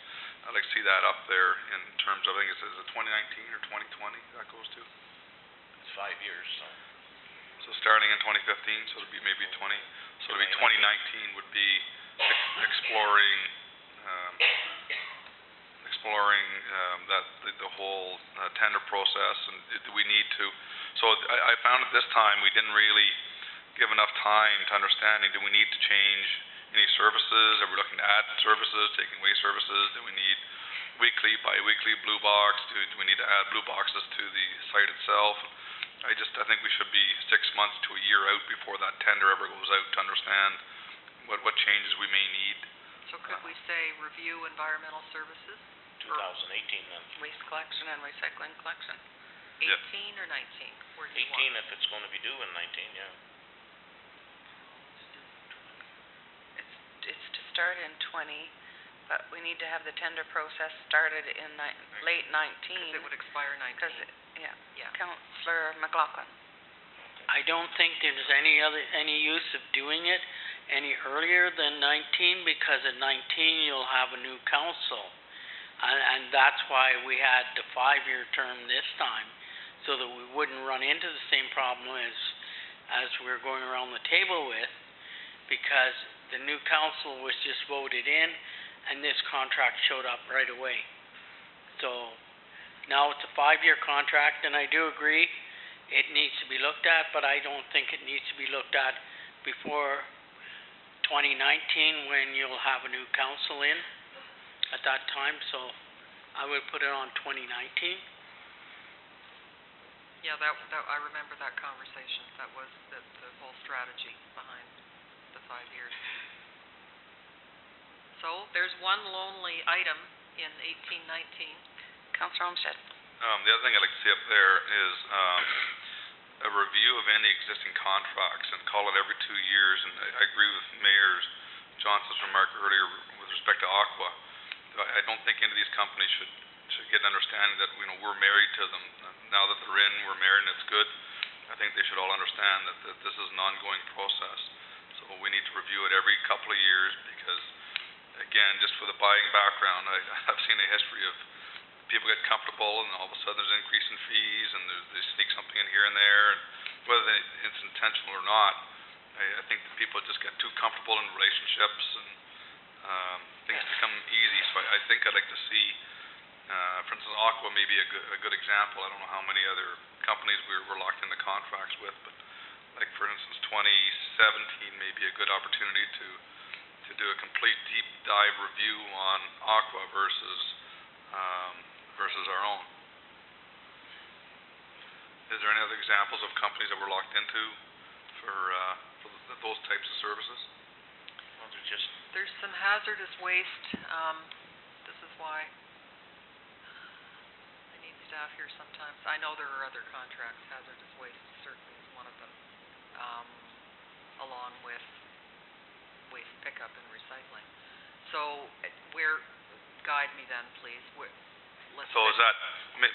I'd like to see that up there in terms of, I think it says 2019 or 2020 that goes to. It's 5 years, so. So starting in 2015, so it'd be maybe 20. So it'd be 2019 would be exploring that the whole tender process, and do we need to? So I found at this time we didn't really give enough time to understanding. Do we need to change any services? Are we looking to add services, taking away services? Do we need weekly, bi-weekly blue box? Do we need to add blue boxes to the site itself? I think we should be 6 months to a year out before that tender ever goes out to understand what changes we may need. So could we say review environmental services? 2018 then. Waste collection and recycling collection. 18 Yeah. or 19? Where do you 18 want? if it's gonna be due in 19, yeah. It's to start in 20, but we need to have the tender process started in late 19. Because it would expire 19. Because, Yeah. Councillor McLaughlin? I don't think there's any use of doing it any earlier than 19, because at 19 you'll have a new council. And that's why we had the 5-year term this time, so that we wouldn't run into the same problem as we're going around the table with, because the new council was just voted in, and this contract showed up right away. So now it's a 5-year contract, and I do agree it needs to be looked at, but I don't think it needs to be looked at before 2019, when you'll have a new council in. at that time, so I would put it on 2019. Yeah, that, I remember that conversation. That was the whole strategy behind the 5 years. So, there's one lonely item in 1819. Councillor Olmsted. The other thing I'd like to see up there is, a review of any existing contracts and call it every 2 years, and I agree with Mayor Johnson's remark earlier with respect to Aqua. I don't think any of these companies should get an understanding that, you know, we're married to them. Now that they're in, we're married and it's good. I think they should all understand that this is an ongoing process. So we need to review it every couple of years because, again, just for the buying background, I've seen a history of people get comfortable and all of a sudden there's an increase in fees and they sneak something in here and there. And whether it's intentional or not, I think that people just get too comfortable in relationships and things become easy. So I think I'd like to see, for instance, Aqua may be a good example. I don't know how many other companies we're locked into contracts with, but like for instance 2017 may be a good opportunity to do a complete deep dive review on Aqua versus our own. Is there any other examples of companies that we're locked into for those types of services? Well, There's some hazardous waste. This is why I need staff here sometimes. I know there are other contracts. Hazardous waste certainly is one of them, along with waste pickup and recycling. So, guide me then, please. So is that,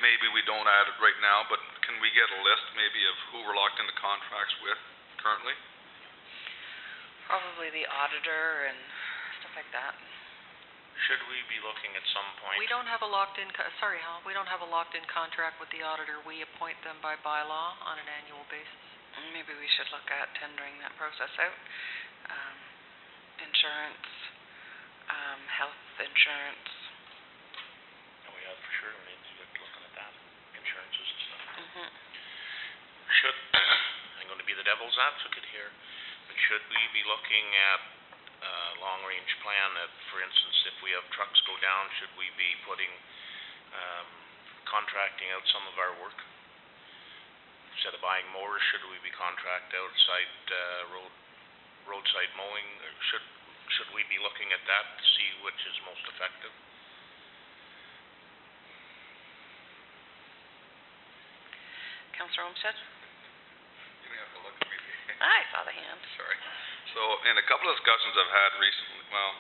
maybe we don't add it right now, but can we get a list maybe of who we're locked into contracts with currently? Probably the auditor and stuff like that. should we be looking at some point? We don't have a locked-in, sorry Hal, we don't have a locked-in contract with the auditor. We appoint them by bylaw on an annual basis. Maybe we should look at tendering that process out. Insurance, health insurance. Oh, yeah, for sure, we need to look looking at that, insurances and stuff. Should, I'm gonna be the devil's advocate here, but should we be looking at long-range plan that, for instance, if we have trucks go down, should we be putting, contracting out some of our work? Instead of buying mowers, should we be contract outside, roadside mowing, or should we be looking at that to see which is most effective? Councillor Olmsted? You're gonna have to look at me. I saw the hand. Sorry. So, in a couple of discussions I've had recently, well,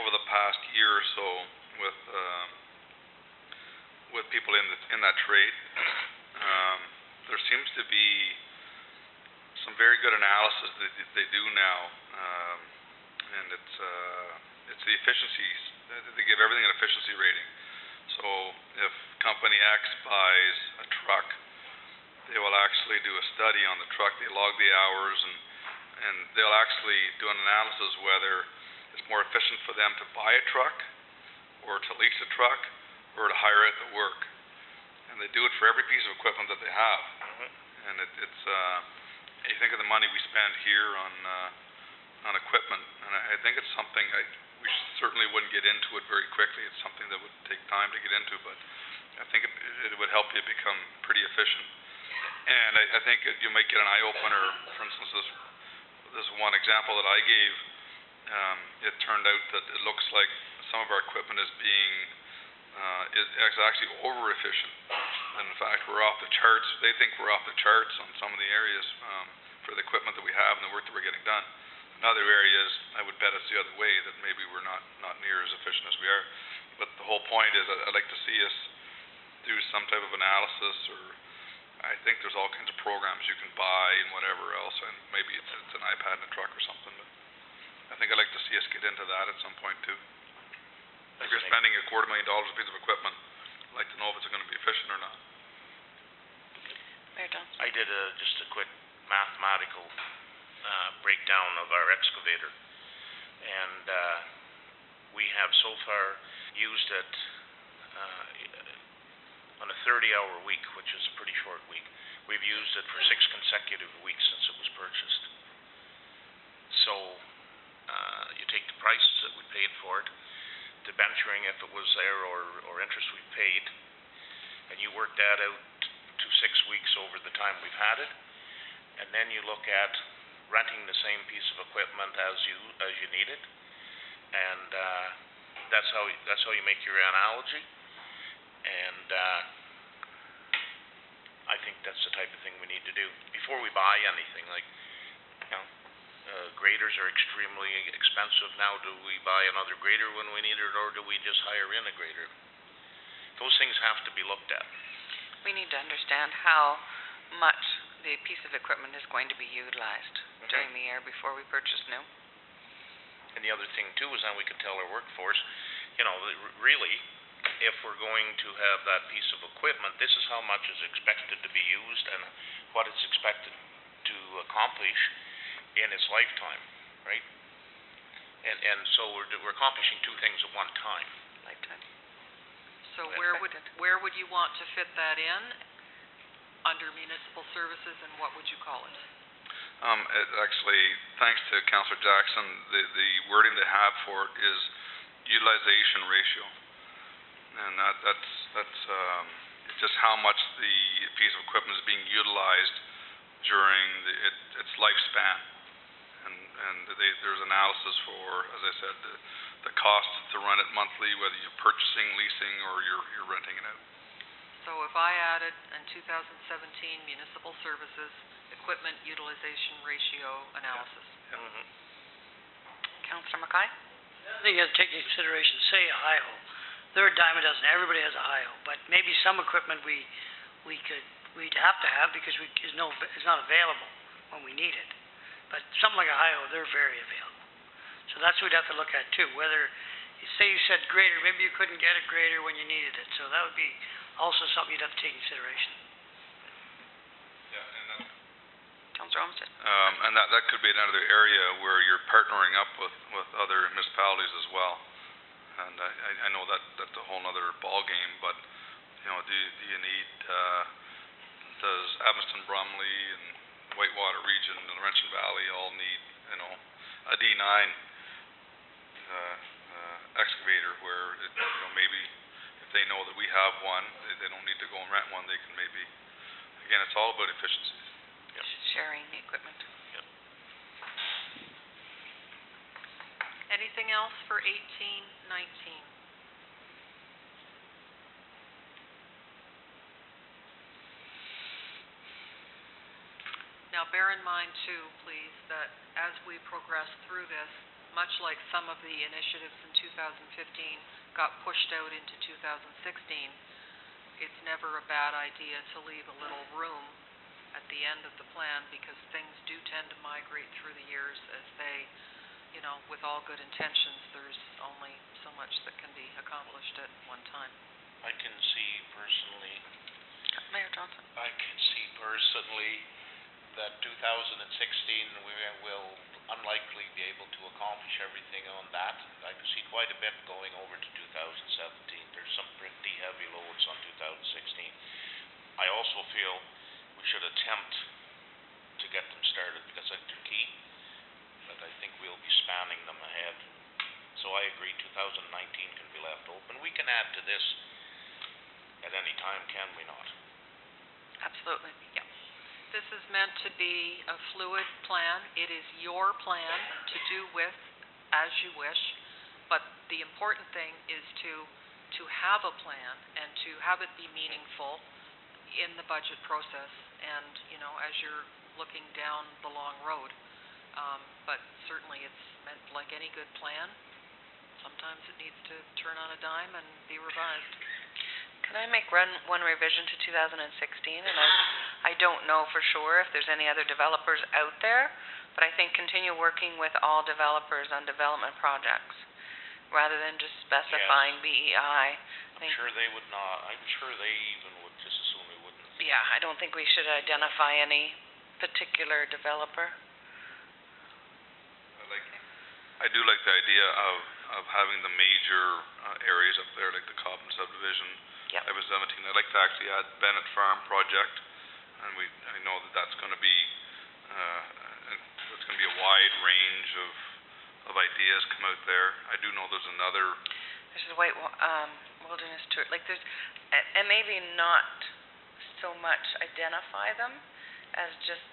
over the past year or so, with people in that trade, there seems to be some very good analysis that they do now, and it's the efficiencies. They give everything an efficiency rating. So, if company X buys a truck, they will actually do a study on the truck. They log the hours and they'll actually do an analysis whether it's more efficient for them to buy a truck or to lease a truck or to hire it to work. And they do it for every piece of equipment that they have. And it's you think of the money we spend here on equipment, and I think it's something we certainly wouldn't get into it very quickly. It's something that would take time to get into, but I think it would help you become pretty efficient. And I think you might get an eye-opener. For instance, this one example that I gave, it turned out that it looks like some of our equipment is actually over-efficient. And in fact, we're off the charts. They think we're off the charts on some of the areas for the equipment that we have and the work that we're getting done. In other areas, I would bet it's the other way, that maybe we're not near as efficient as we are. But the whole point is I'd like to see us do some type of analysis, or I think there's all kinds of programs you can buy and whatever else, and maybe it's an iPad in a truck or something, but I think I'd like to see us get into that at some point too. If you're spending $250,000 a piece of equipment, I'd like to know if it's going to be efficient or not. Mayor Johnson. I did just a quick mathematical breakdown of our excavator, and we have so far used it on a 30-hour week, which is a pretty short week. We've used it for 6 consecutive weeks since it was purchased. So you take the price that we paid for it, debenturing if it was there or interest we paid, and you work that out to 6 weeks over the time we've had it, and then you look at renting the same piece of equipment as you need it, and that's how you make your analogy, and I think that's the type of thing we need to do before we buy anything. Like, graders are extremely expensive now. Do we buy another grader when we need it, or do we just hire in a grader? Those things have to be looked at. We need to understand how much the piece of equipment is going to be utilized during the year before we purchase new. And the other thing too is then we can tell our workforce, really, if we're going to have that piece of equipment, this is how much is expected to be used and what it's expected to accomplish in its lifetime, right? And so we're accomplishing two things at one time. Lifetime. So where would you want to fit that in under municipal services, and what would you call it? Actually, thanks to Councillor Jackson, the wording they have for it is utilization ratio. And that's just how much the piece of equipment is being utilized during its lifespan. And there's analysis for, as I said, the cost to run it monthly, whether you're purchasing, leasing, or you're renting it out. So if I added in 2017 municipal services equipment utilization ratio analysis. Yeah. Councillor Mackay? I think you have to take into consideration, say a hi-ho. They're a dime a dozen. Everybody has a hi-ho, but maybe some equipment we'd have to have because it's not available when we need it. But something like a hi-ho, they're very available. So that's what we'd have to look at too. Whether, say you said grader, maybe you couldn't get a grader when you needed it. So that would be also something you'd have to take into consideration. Yeah, and that, Councillor Olmsted? and that could be another area where you're partnering up with other municipalities as well. And I know that's a whole other ball game, but do you need does Evanston, Bromley, and Whitewater region and Laurentian Valley all need a D9 excavator where maybe if they know that we have one, they don't need to go and rent one. They can maybe, again, it's all about efficiencies. Yep. Sharing the equipment. Yep. Anything else for 18-19? Now, bear in mind too, please, that as we progress through this, much like some of the initiatives in 2015 got pushed out into 2016, it's never a bad idea to leave a little room at the end of the plan, because things do tend to migrate through the years as they, with all good intentions, there's only so much that can be accomplished at one time. I can see personally Mayor Johnson? That 2016 we will unlikely be able to accomplish everything on that. I can see quite a bit going over to 2017. There's some pretty heavy loads on 2016. I also feel we should attempt to get them started because I think they're key, but I think we'll be spanning them ahead. So I agree 2019 can be left open. We can add to this at any time, can we not? Absolutely. Yeah. This is meant to be a fluid plan. It is your plan to do with as you wish, but the important thing is to have a plan and to have it be meaningful in the budget process and, as you're looking down the long road. But certainly it's meant like any good plan. Sometimes it needs to turn on a dime and be revised. Can I make one revision to 2016? And I don't know for sure if there's any other developers out there, but I think continue working with all developers on development projects rather than just specifying BEI. I'm sure they would not. I'm sure they even would just assume we wouldn't. Yeah, I don't think we should identify any particular developer. I do like the idea of having the major areas up there, like the Cobham subdivision. Yep. I was 17. I'd like to actually add Bennett Farm project, and I know that's going to be a wide range of ideas come out there. I do know there's another There's the wilderness tour, like there's, and maybe not so much identify them as just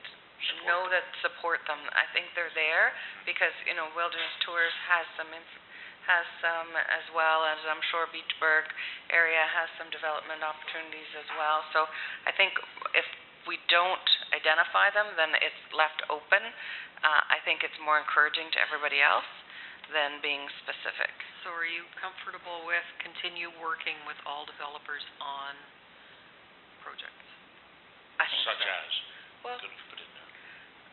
know that support them. I think they're there because, Wilderness Tours has some as well as I'm sure Beachburg area has some development opportunities as well. So I think if we don't identify them, then it's left open. I think it's more encouraging to everybody else than being specific. So are you comfortable with continue working with all developers on projects? I think Such so. as, Well, could we put in there?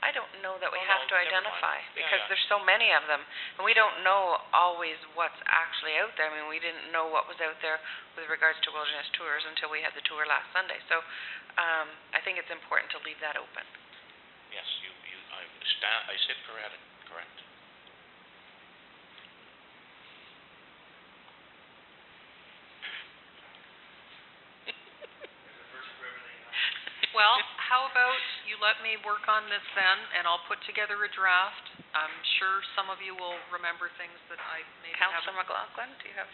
I don't know that we Oh, have no, to never mind. identify Yeah, because yeah. there's so many of them, and we don't know always what's actually out there. I mean, we didn't know what was out there with regards to Wilderness Tours until we had the tour last Sunday. So I think it's important to leave that open. Yes, I sit corrected, correct. Well, how about you let me work on this then, and I'll put together a draft. I'm sure some of you will remember things that I maybe Councillor haven't. McLaughlin, do you have?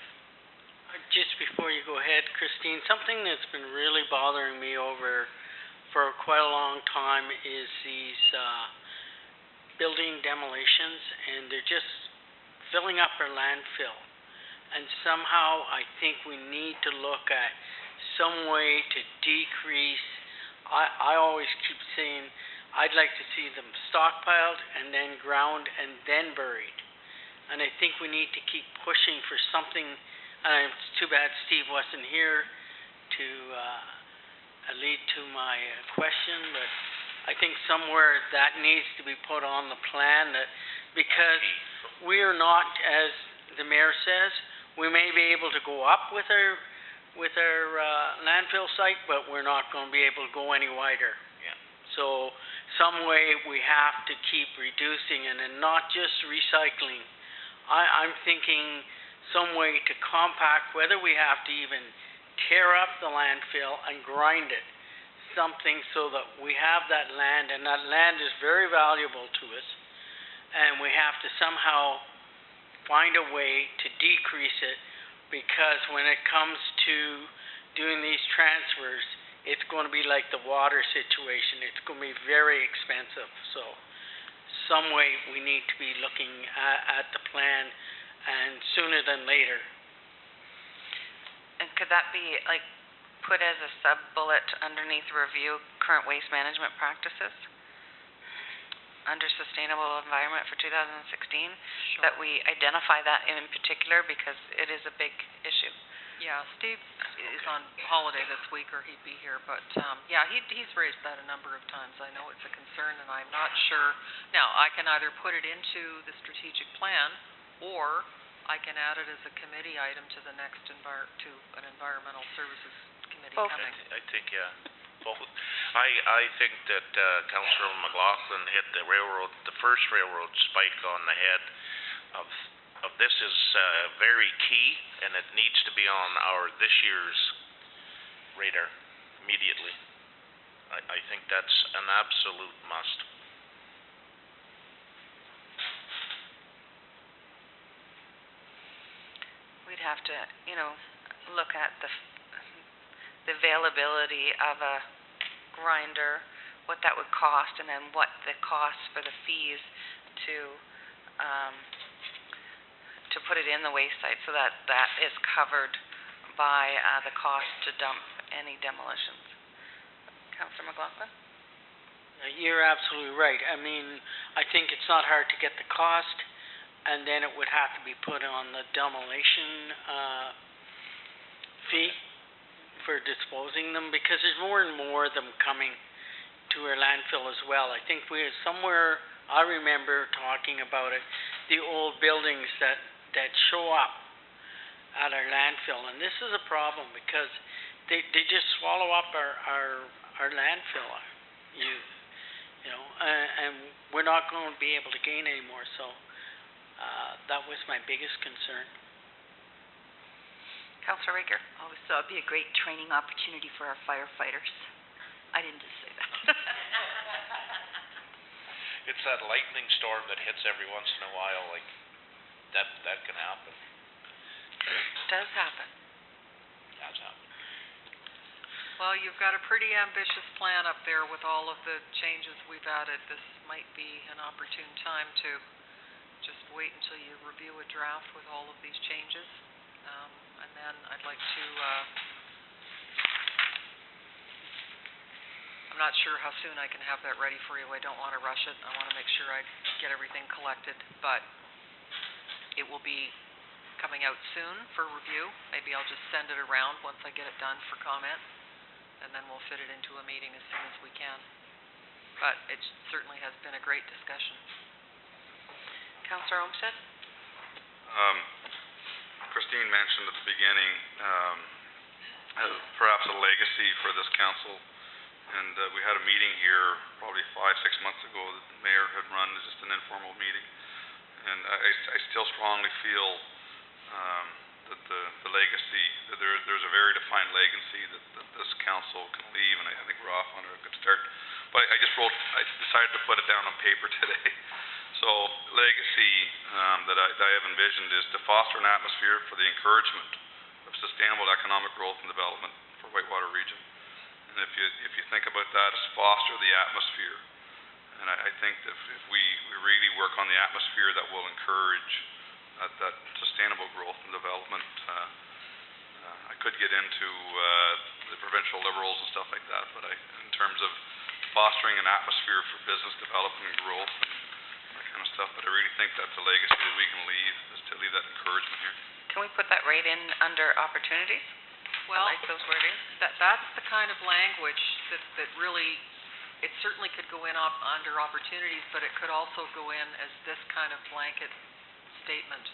Just before you go ahead, Christine, something that's been really bothering me over for quite a long time is these building demolitions, and they're just filling up our landfill. And somehow I think we need to look at some way to decrease. I always keep saying I'd like to see them stockpiled and then ground and then buried. And I think we need to keep pushing for something. It's too bad Steve wasn't here to lead to my question, but I think somewhere that needs to be put on the plan, that because we are not, as the mayor says, we may be able to go up with our landfill site, but we're not going to be able to go any wider. Yeah. So some way we have to keep reducing and not just recycling. I'm thinking some way to compact, whether we have to even tear up the landfill and grind it, something so that we have that land, and that land is very valuable to us, and we have to somehow find a way to decrease it, because when it comes to doing these transfers, it's going to be like the water situation. It's going to be very expensive. So some way we need to be looking at the plan, and sooner than later. And could that be like put as a sub-bullet underneath review current waste management practices? Under sustainable environment for 2016, Sure. that we identify that in particular because it is a big issue. Yeah, Steve is on holiday this week, or he'd be here, but, yeah, he's raised that a number of times. I know it's a concern, and I'm not sure. Now, I can either put it into the strategic plan, or I can add it as a committee item to the next environmental services committee Both. coming. I think, yeah, both. I think that Councillor McLaughlin hit the first railroad spike on the head of this is very key, and it needs to be on this year's radar immediately. I think that's an absolute must. We'd have to, look at the availability of a grinder, what that would cost, and then what the cost for the fees to put it in the waste site, so that is covered by the cost to dump any demolitions. Councillor McLaughlin? You're absolutely right. I mean, I think it's not hard to get the cost, and then it would have to be put on the demolition fee for disposing them, because there's more and more of them coming to our landfill as well. I think I remember talking about it, the old buildings that show up at our landfill, and this is a problem because they just swallow up our landfill, and we're not going to be able to gain anymore. So that was my biggest concern. Councillor Raker? Oh, so it'd be a great training opportunity for our firefighters. I didn't just say that. It's that lightning storm that hits every once in a while, like that can happen. Does happen. That's happened. Well, you've got a pretty ambitious plan up there with all of the changes we've added. This might be an opportune time to just wait until you review a draft with all of these changes. And then I'd like to, I'm not sure how soon I can have that ready for you. I don't want to rush it. I want to make sure I get everything collected, but it will be coming out soon for review. Maybe I'll just send it around once I get it done for comment, and then we'll fit it into a meeting as soon as we can. But it certainly has been a great discussion. Councillor Olmsted? Christine mentioned at the beginning, perhaps a legacy for this council. And we had a meeting here probably 5-6 months ago that the mayor had run, just an informal meeting. And I still strongly feel that the legacy, that there's a very defined legacy that this council can leave, and I think we're off on a good start. But I decided to put it down on paper today. So legacy that I have envisioned is to foster an atmosphere for the encouragement of sustainable economic growth and development for Whitewater Region. And if you think about that, is foster the atmosphere. And I think that if we really work on the atmosphere that will encourage that sustainable growth and development, I could get into the provincial Liberals and stuff like that, but in terms of fostering an atmosphere for business development and growth and that kind of stuff, but I really think that's a legacy that we can leave, is to leave that encouragement here. Can we put that right in under opportunities? Well, I like those wordings. that's the kind of language that really, it certainly could go in under opportunities, but it could also go in as this kind of blanket statement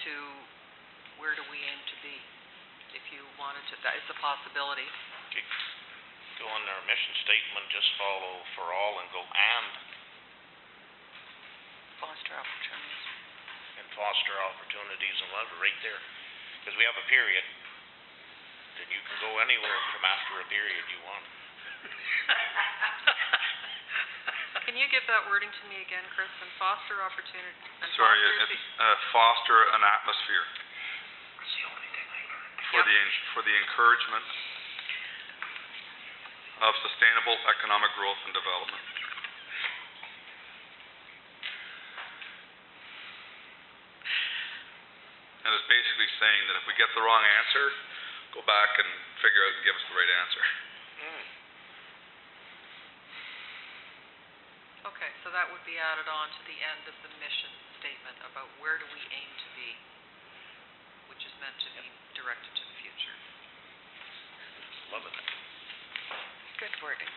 to where do we aim to be, if you wanted to. That is a possibility. Okay. Go on our mission statement, just follow for all and go and Foster opportunities. and foster opportunities and whatever, right there. Because we have a period, then you can go anywhere from after a period you want. Can you give that wording to me again, Chris? And foster opportunity. Sorry, it's foster an atmosphere That's the only thing I learned. for the encouragement of sustainable economic growth and development. And it's basically saying that if we get the wrong answer, go back and figure out and give us the right answer. Okay, so that would be added on to the end of the mission statement about where do we aim to be, which is meant to be directed to the future. Loving it. Good wording.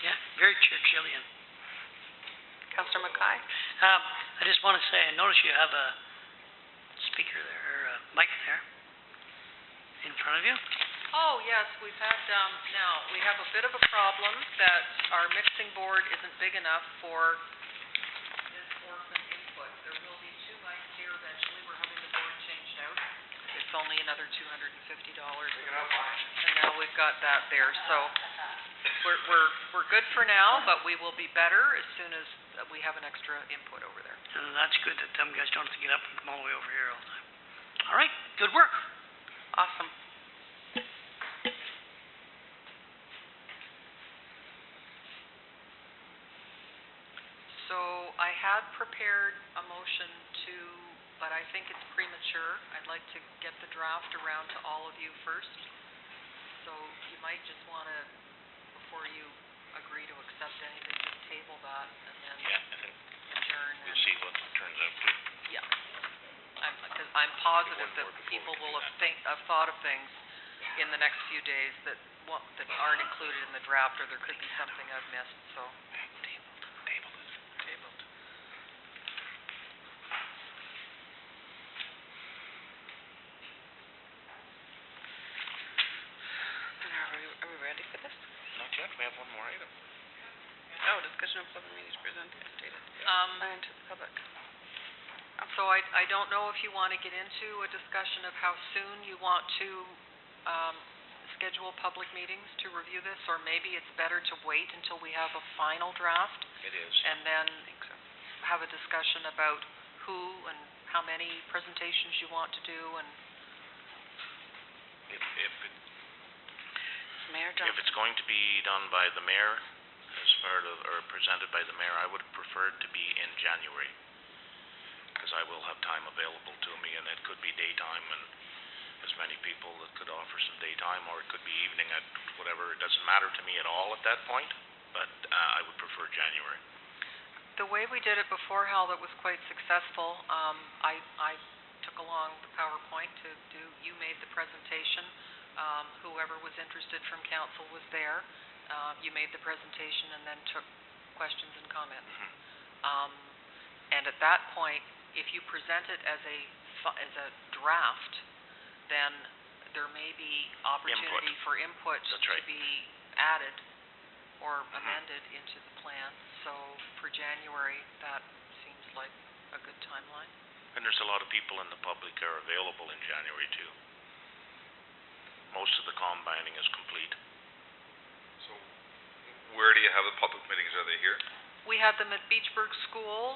Yeah, very Churchillian. Councillor Mackay? I just want to say, I notice you have a speaker there, or a mic there, in front of you. Oh, yes, we've had, now, we have a bit of a problem that our mixing board isn't big enough for this orphan input. There will be 2 mics here eventually. We're having the board changed out. It's only another $250. And now we've got that there, so we're good for now, but we will be better as soon as we have an extra input over there. That's good that them guys don't have to get up and come all the way over here all the time. All right, good work. Awesome. So I had prepared a motion but I think it's premature. I'd like to get the draft around to all of you first. So you might just want to, before you agree to accept anything, just table that and then Yeah, I think adjourn. we'll see what it turns out to. Yeah. Because I'm positive that people will have thought of things in the next few days that aren't included in the draft, or there could be something I've missed, so. Tabled. Are we ready for this? Not yet, we have one more item. Oh, discussion of public meetings presented, stated. And to the public. So I don't know if you want to get into a discussion of how soon you want to schedule public meetings to review this, or maybe it's better to wait until we have a final draft It is. and then have a discussion about who and how many presentations you want to do and Mayor If Johnson. it's going to be done by the mayor, as part of, or presented by the mayor, I would prefer it to be in January. Because I will have time available to me, and it could be daytime, and as many people that could offer some daytime, or it could be evening at whatever. It doesn't matter to me at all at that point, but I would prefer January. The way we did it before, Hal, that was quite successful. I took along the PowerPoint to do, you made the presentation. Whoever was interested from council was there. You made the presentation and then took questions and comments. And at that point, if you present it as a draft, then there may be opportunity for input That's to right. be added or amended into the plan. So for January, that seems like a good timeline. And there's a lot of people in the public are available in January too. Most of the combining is complete. So, where do you have the public meetings? Are they here? We had them at Beachburg School,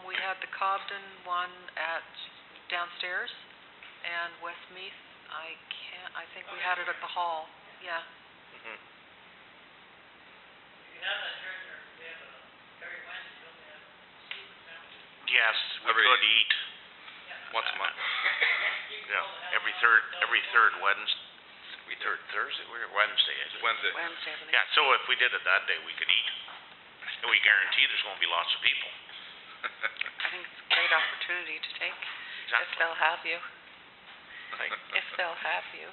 we had the Cobden one at downstairs, and Westmeath, I think we had it at the hall, yeah. Yes, we could eat. Once a month? Yeah, every third Wednesday. Third Thursday, Wednesday, is it? Wednesday. Wednesday, I believe. Yeah, so if we did it that day, we could eat. And we guarantee there's gonna be lots of people. I think it's a great opportunity to take, if Exactly. they'll have you, Like, if they'll have you.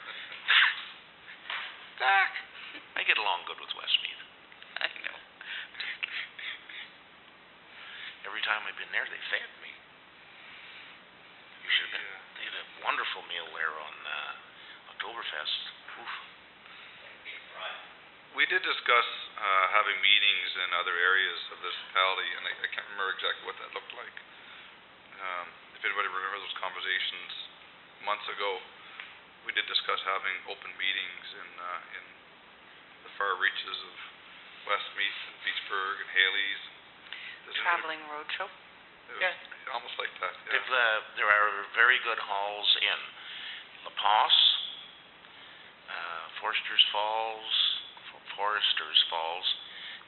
I get along good with Westmeath. I know. Every time I've been there, they fed me. You should have been, they had a wonderful meal there on, Oktoberfest. Oof. We did discuss having meetings in other areas of this municipality, and I can't remember exactly what that looked like. If anybody remembers those conversations months ago, we did discuss having open meetings in the far reaches of Westmeath and Beachburg and Haley's. Traveling roadshow. It was almost like that, yeah. There are very good halls in La Paz, Foresters Falls,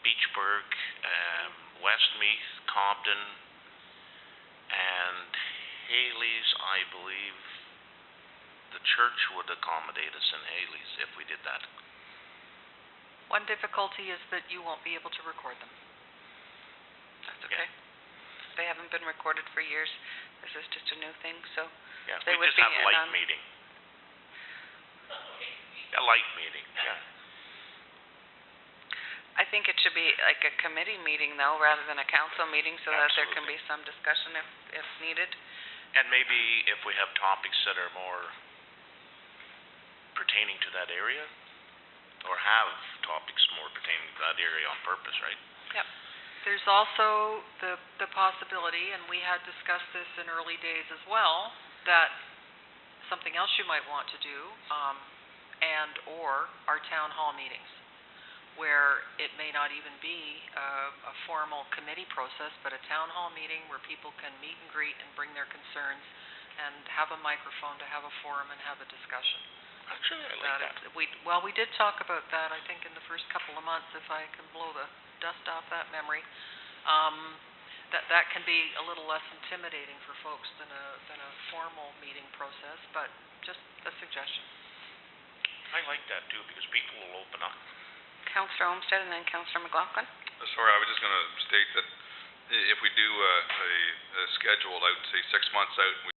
Beachburg, Westmeath, Cobden, and Haley's. I believe the church would accommodate us in Haley's if we did that. One difficulty is that you won't be able to record them. That's okay. They haven't been recorded for years. This is just a new thing, so Yeah, they we would just be have a light on- meeting. A light meeting, yeah. I think it should be like a committee meeting though, rather than a council meeting, so that there can Absolutely. be some discussion if needed. And maybe if we have topics that are more pertaining to that area, or have topics more pertaining to that area on purpose, right? There's also the possibility, and we had discussed this in early days as well, that something else you might want to do, and/or our town hall meetings, where it may not even be a formal committee process, but a town hall meeting where people can meet and greet and bring their concerns and have a microphone to have a forum and have a discussion. Actually, I like that. We did talk about that, I think, in the first couple of months, if I can blow the dust off that memory. That can be a little less intimidating for folks than a formal meeting process, but just a suggestion. I like that too, because people will open up. Councillor Olmsted and then Councillor McLaughlin. Sorry, I was just gonna state that if we do a schedule out, say 6 months out,